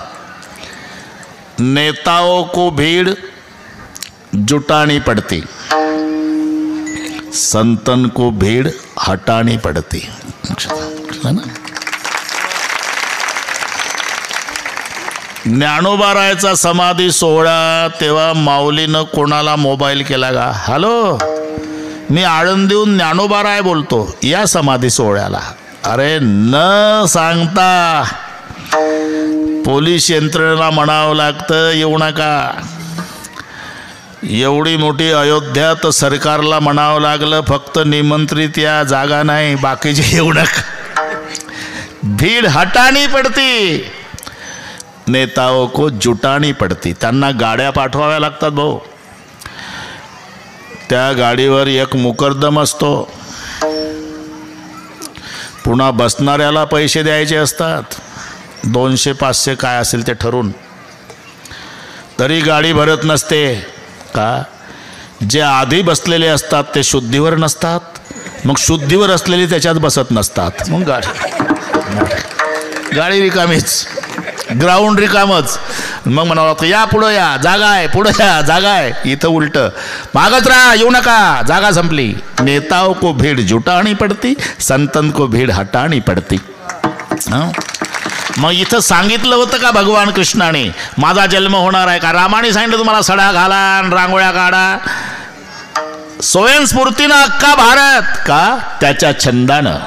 नेताओं को भीड़ जुटानी पड़ती, संतन को भीड़ हटानी पड़ती. ज्ञानोबारायचा समाधी सोहळा तेव्हा माऊलीनं कोणाला मोबाईल केला का? हॅलो, मी आळंदीहून ज्ञानोबाराय बोलतो, या समाधी सोहळ्याला. अरे न सांगता पोलीस यंत्रणेला म्हणावं लागतं येऊ नका. एवढी मोठी अयोध्या तर सरकारला म्हणावं लागलं फक्त निमंत्रित या, जागा नाही, बाकीचे येऊ नका. भीड़ हटानी पडती, नेताओं को जुटानी पडती. त्यांना गाड्या पाठवाव्या लागतात भाऊ. त्या गाडीवर एक मुकरदम असतो, पुन्हा बसणाऱ्याला पैसे द्यायचे असतात 200-500 काय असेल ते ठरून. तरी गाडी भरत नसते का? जे आधी बसलेले असतात ते शुद्धीवर नसतात, मग शुद्धीवर असलेले त्याच्यात बसत नसतात, मग गाडी रिकामीच, ग्राउंड रिकामच. मग म्हणावं लागतं या पुढं या, जागा आहे, पुढं या, जागा आहे. इथं उलट मागत राहा, येऊ नका, जागा संपली. नेताओं को भीड़ जुटानी पडती, संतन को भीड़ हटानी पडती. मग इथं सांगितलं होतं का भगवान कृष्णाने माझा जन्म होणार आहे का? रामाने सांगितलं तुम्हाला सडा घाला आणि रांगोळ्या काढा. स्वयंस्फूर्तीनं अख्खा भारत का? त्याच्या छंदानं.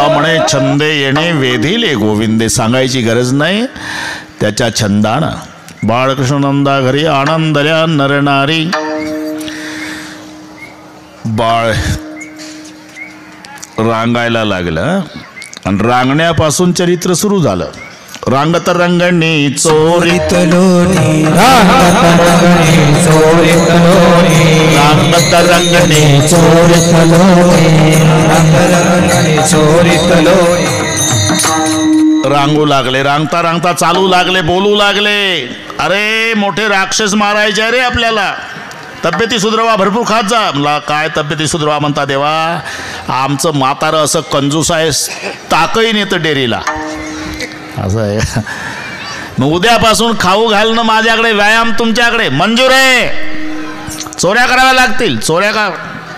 म्हणे छंदे येणे वेधिले गोविंदे, सांगायची गरज नाही, त्याच्या छंदानं. बाळकृष्णनंदा घरी आनंदल्या नरनारी. बाळ रांगायला लागलं आणि रांगण्यापासून चरित्र सुरू झालं. रांगत रंगणी चोरीत लोणी, रांगत रंगणी चोरीत लोणी, रांगत रंगणी चोरीत लोणी, रांगत रंगणी चोरीत लोणी. रांगू लागले, रांगता रांगता चालू लागले, बोलू लागले. अरे मोठे राक्षस मारायचे रे आपल्याला, तब्येती सुधरवा, भरपूर खात जा. मला काय तब्येती सुधरवा म्हणता देवा? आमचं म्हातारं असं कंजूस आहे, ताकही नेतं डेअरीला, असं आहे. मग उद्यापासून खाऊ घालणं माझ्याकडे, व्यायाम तुमच्याकडे. मंजूर आहे, चोऱ्या कराव्या लागतील, चोऱ्या का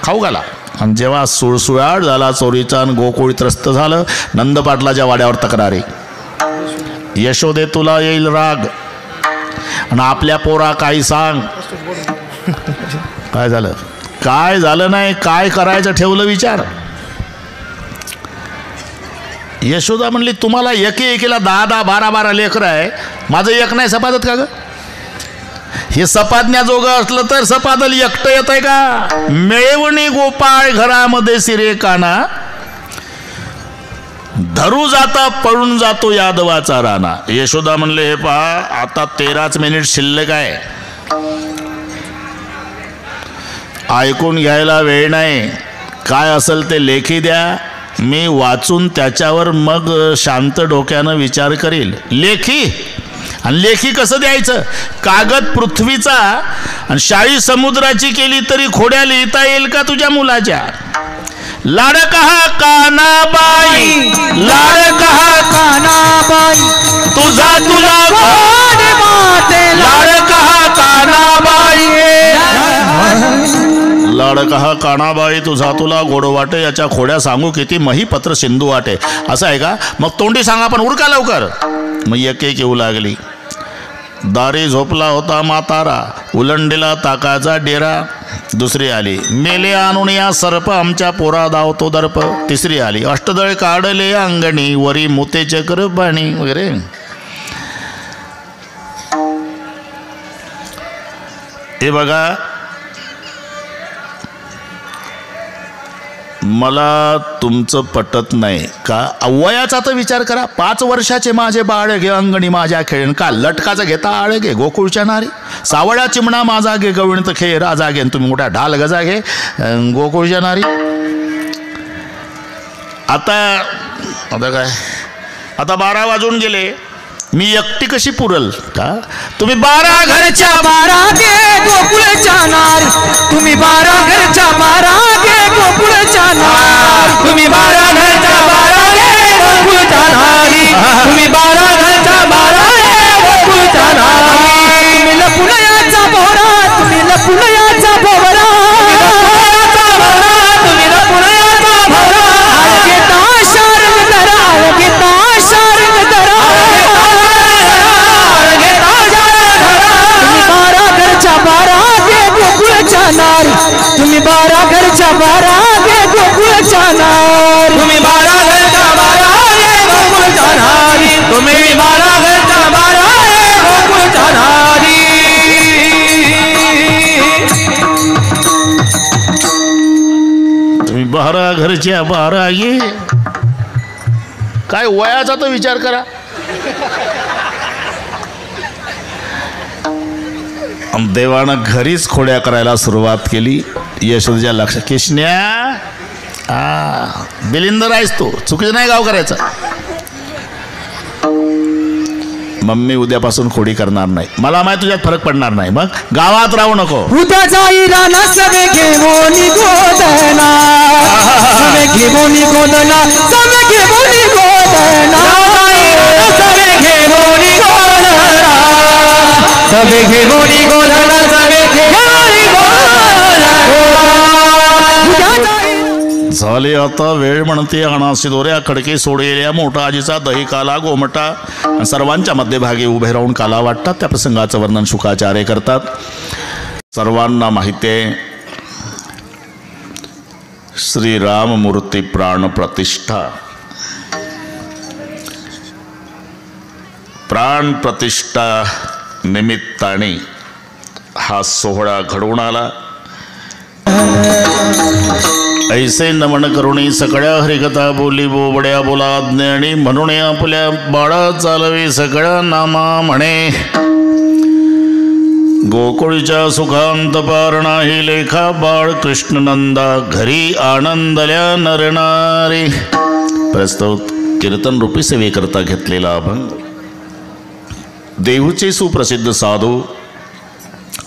खाऊ घाला. आणि जेव्हा सुळसुळाट झाला चोरीचा आणि गोकुळी त्रस्त झालं, नंद पाटलाच्या वाड्यावर तक्रारी. यशोदे तुला येईल राग आणि आपल्या पोरा काही सांग. काय झालं? काय झालं नाही, काय करायचं ठेवलं विचार. यशोदा म्हणली तुम्हाला एकीला 10-10, 12-12 लेकरं आहे, माझं एक नाही सपादत का ग? हे सपादण्याजोगं असलं तर सपादल एकटं येत आहे का? मिळवणी गोपाळ घरामध्ये सिरे काना, धरू जाता पळून जातो यादवाचा राणा. यशोदा म्हणले हे पहा आता 13 मिनिट शिल्लक आहे, ऐकून घ्यायला वेळ नाही, काय असेल ते लेखी द्या, मी वाचून त्याच्यावर मग शांत डोक्यानं विचार करील. लेखी? आणि लेखी कसं द्यायचं? कागद पृथ्वीचा आणि शाई समुद्राची केली तरी खोड्या लिहिता येईल का तुझ्या मुलाच्या? लाड कहा कानाबाई, लाड कहा कानाबाई, तुझा तुला गोड वाटे, लाड कहा कानाबाई, लाड कहा कानाबाई तुझा तुला गोड वाटे, याच्या खोड्या सांगू किती मही पत्र सिंधू वाटे. असं आहे का? मग तोंडी सांगा पण उरका लवकर. मग एक येऊ लागली. दारी झोपला होता म्हातारा, उलंडीला ताकाचा डेरा. दुसरी आली, मेले आणून या सर्प, आमच्या पोरा धावतो दर्प. तिसरी आली, अष्टदळ काढले अंगणी, वरी मोते चक्र पाणी वगैरे. हे बघा मला तुमचं पटत नाही का? वयाचा तर विचार करा. 5 वर्षाचे माझे बाळ घे अंगणी माझ्या खेळण, का लटकाचं घेता आळ घे गोकुळच्या नारी. सावळ्या चिमणा माझा घे गवळीत खे राजा घे, तुम्ही मोठ्या ढाल गजा घे गोकुळच्या नारी. आता काय, आता 12 वाजून गेले, मी एकटी कशी पुरल का? तुम्ही 12 घरच्या 12 गे गोकुळच्या नार, तुम्ही 12 घरच्या 12 गे गोकुळच्या नार, तुम्ही 12 घरच्या 12 गे गोकुळच्या नारी, तुम्ही 12 घरच्या 12 गे गोकुळच्या नारी. तुम्ही लपून याचा भोवरा, तुम्ही लपून याचा भोवरा, तुम्ही लपून याचा भोवरा. घेता शारंग धरा, घेता शारंग धरा, तुम्ही 12 घरच्या 12 गे गोकुळच्या नार, तुम्ही 12 घरच्या 12 गे गोकुळच्या नारी, तुम्ही 12 घरच्या 12 गे गोकुळच्या नारी. तुम्ही 12 घरच्या 12 ये. काय वयाचा तर विचार करा. देवानं घरीच खोड्या करायला सुरुवात केली. यशोदेच्या लक्षात, कृष्ण्या बिलिंदर आहेस तू, चुकीचं नाही गाव करायचं. मम्मी उद्यापासून खोडी करणार नाही, मला माहिती तुझ्यात फरक पडणार नाही, मग गावात राहू नको. उद्या जाईरा ना सवे घेऊन गोदना, सवे घेऊन गोदना, सवे घेऊन गोदना, सवे घेऊन गोदना, सवे घेऊन गोदना, सवे घेऊन गोदना. झाले आता वेळ म्हणते अणासी दोऱ्या खडके सोडलेल्या मोठा आजीचा दही काला गोमटा सर्वांच्या मध्यभागी उभे राहून काला वाटतात. त्या प्रसंगाचं वर्णन शुकाचार्य करतात. सर्वांना माहिती आहे श्रीराममूर्ती प्राण प्रतिष्ठा. प्राण प्रतिष्ठा निमित्ताने हा सोहळा घडवून आला. ऐसे नमन करुणी सगळ्या हरिकथा बोली बोबड्या बोला ज्ञानी, म्हणून आपल्या बाळा चालवी सगळ्या नामा म्हणे. गोकुळच्या सुखांत पार नाही लेखा, बाळ कृष्ण नंदा घरी आनंदल्या नरनारी. प्रस्तुत कीर्तन रूपी सेवेकरता घेतलेला अभंग. देहूचे सुप्रसिद्ध साधू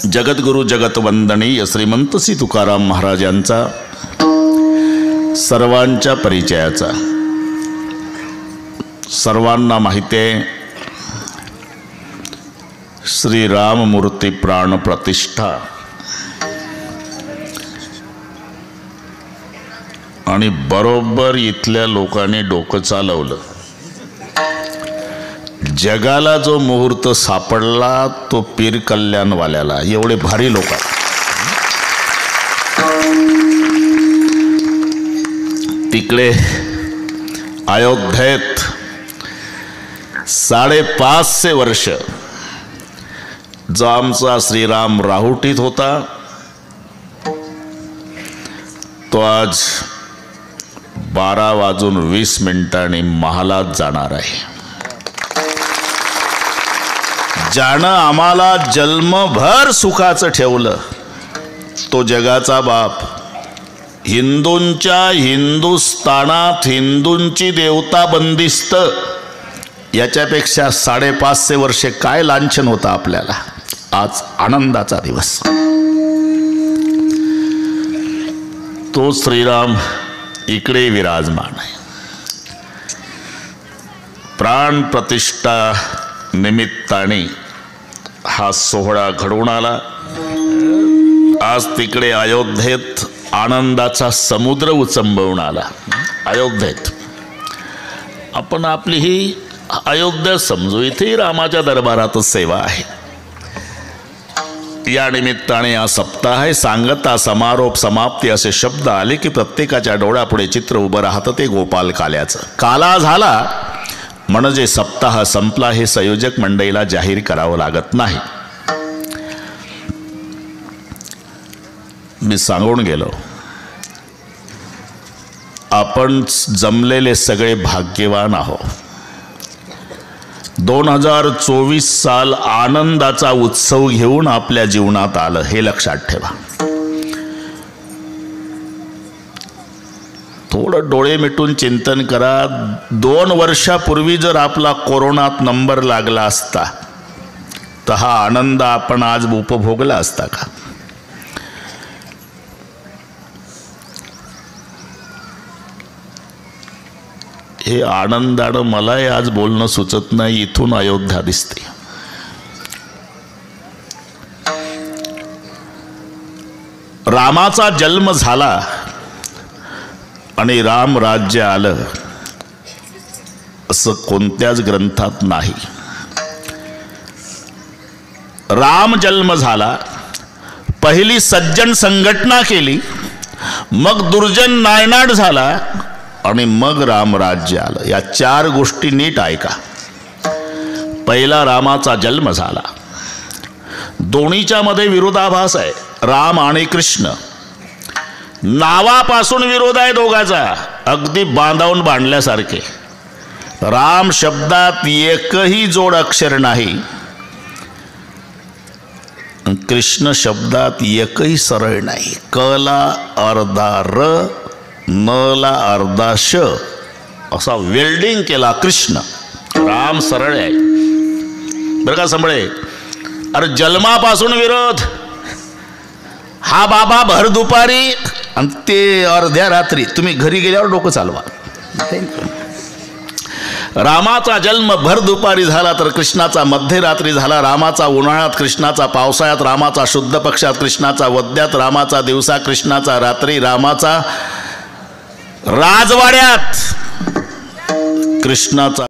जगद्गुरु जगतवंदनीय श्रीमंत श्री तुकाराम महाराजांचा सर्वांच्या परिचयाचा. सर्वांना माहिती आहे श्रीराममूर्ती प्राण प्रतिष्ठा. आणि बरोबर इथल्या लोकांनी डोकं चालवलं. जगाला जो मुहूर्त सापडला तो पीर कल्याणवाल्याला. एवढे भारी लोक. तिकडे अयोध्येत 550 वर्ष जो आमचा श्रीराम राहुटीत होता तो आज 12:20 महालात जाणार आहे. ज्यानं आम्हाला जन्मभर सुखाचं ठेवलं तो जगाचा बाप. हिंदूंच्या हिंदुस्थानात हिंदूंची देवता बंदिस्त. याच्यापेक्षा 550 वर्षे काय लांछन होतं आपल्याला. आज आनंदाचा दिवस. तो श्रीराम इकडे विराजमान आहे. प्राण प्रतिष्ठा निमित्ताने हा सोहळा घडवून आला. आज तिकडे अयोध्येत आनंदाचा समुद्र उचंबवून आला. अयोध्येत आपण आपली ही अयोध्या समजू. इथे रामाच्या दरबारातच सेवा आहे. या निमित्ताने हा सप्ताह आहे. सांगता समारोप समाप्ती असे शब्द आले की प्रत्येकाच्या डोळ्यापुढे चित्र उभं राहतं ते गोपाल काल्याचं. काला झाला म्हणजे सप्ताह संपला हे संयोजक मंडळीला जाहीर करावं लागत नाही. मी सांगून गेलो आपण जमलेले सगळे भाग्यवान आहोत. 2024 साल आनंदाचा उत्सव घेऊन आपल्या जीवनात आलं, हे लक्षात ठेवा. थोडं डोळे मिटून चिंतन करा. 2 वर्षापूर्वी जर आपला कोरोनात नंबर लागला असता तर हा आनंद आपण आज उपभोगला असता का? हे आनंदानं मलाही आज बोलणं सुचत नाही. इथून अयोध्या दिसते. रामाचा जन्म झाला आणि राम राज्य आलं असं कोणत्याच ग्रंथात नाही. राम जन्म झाला, पहिली सज्जन संघटना केली, मग दुर्जन नायनाट झाला आणि मग राम राज्य आलं. या 4 गोष्टी नीट ऐका. पहिला रामाचा जन्म झाला. दोन्हीच्या मध्ये विरोधाभास आहे. राम आणि कृष्ण नावापासून विरोध आहे दोघाचा, अगदी बांधावून बांधल्यासारखे. राम शब्दात एकही जोड अक्षर नाही, कृष्ण शब्दात एकही सरळ नाही. क ला अर्धा र, न ला अर्धा श असा वेल्डिंग केला कृष्ण. राम सरळ आहे बरं का संभळे. अरे जन्मापासून विरोध. हा बाबा भर दुपारी आणि ते अर्ध्या रात्री. तुम्ही घरी गेल्यावर डोकं चालवा. रामाचा जन्म भर दुपारी झाला तर कृष्णाचा मध्यरात्री झाला. रामाचा उन्हाळ्यात, कृष्णाचा पावसाळ्यात. रामाचा शुद्ध पक्षात, कृष्णाचा वद्यात. रामाचा दिवसा, कृष्णाचा रात्री. रामाचा राजवाड्यात, कृष्णाचा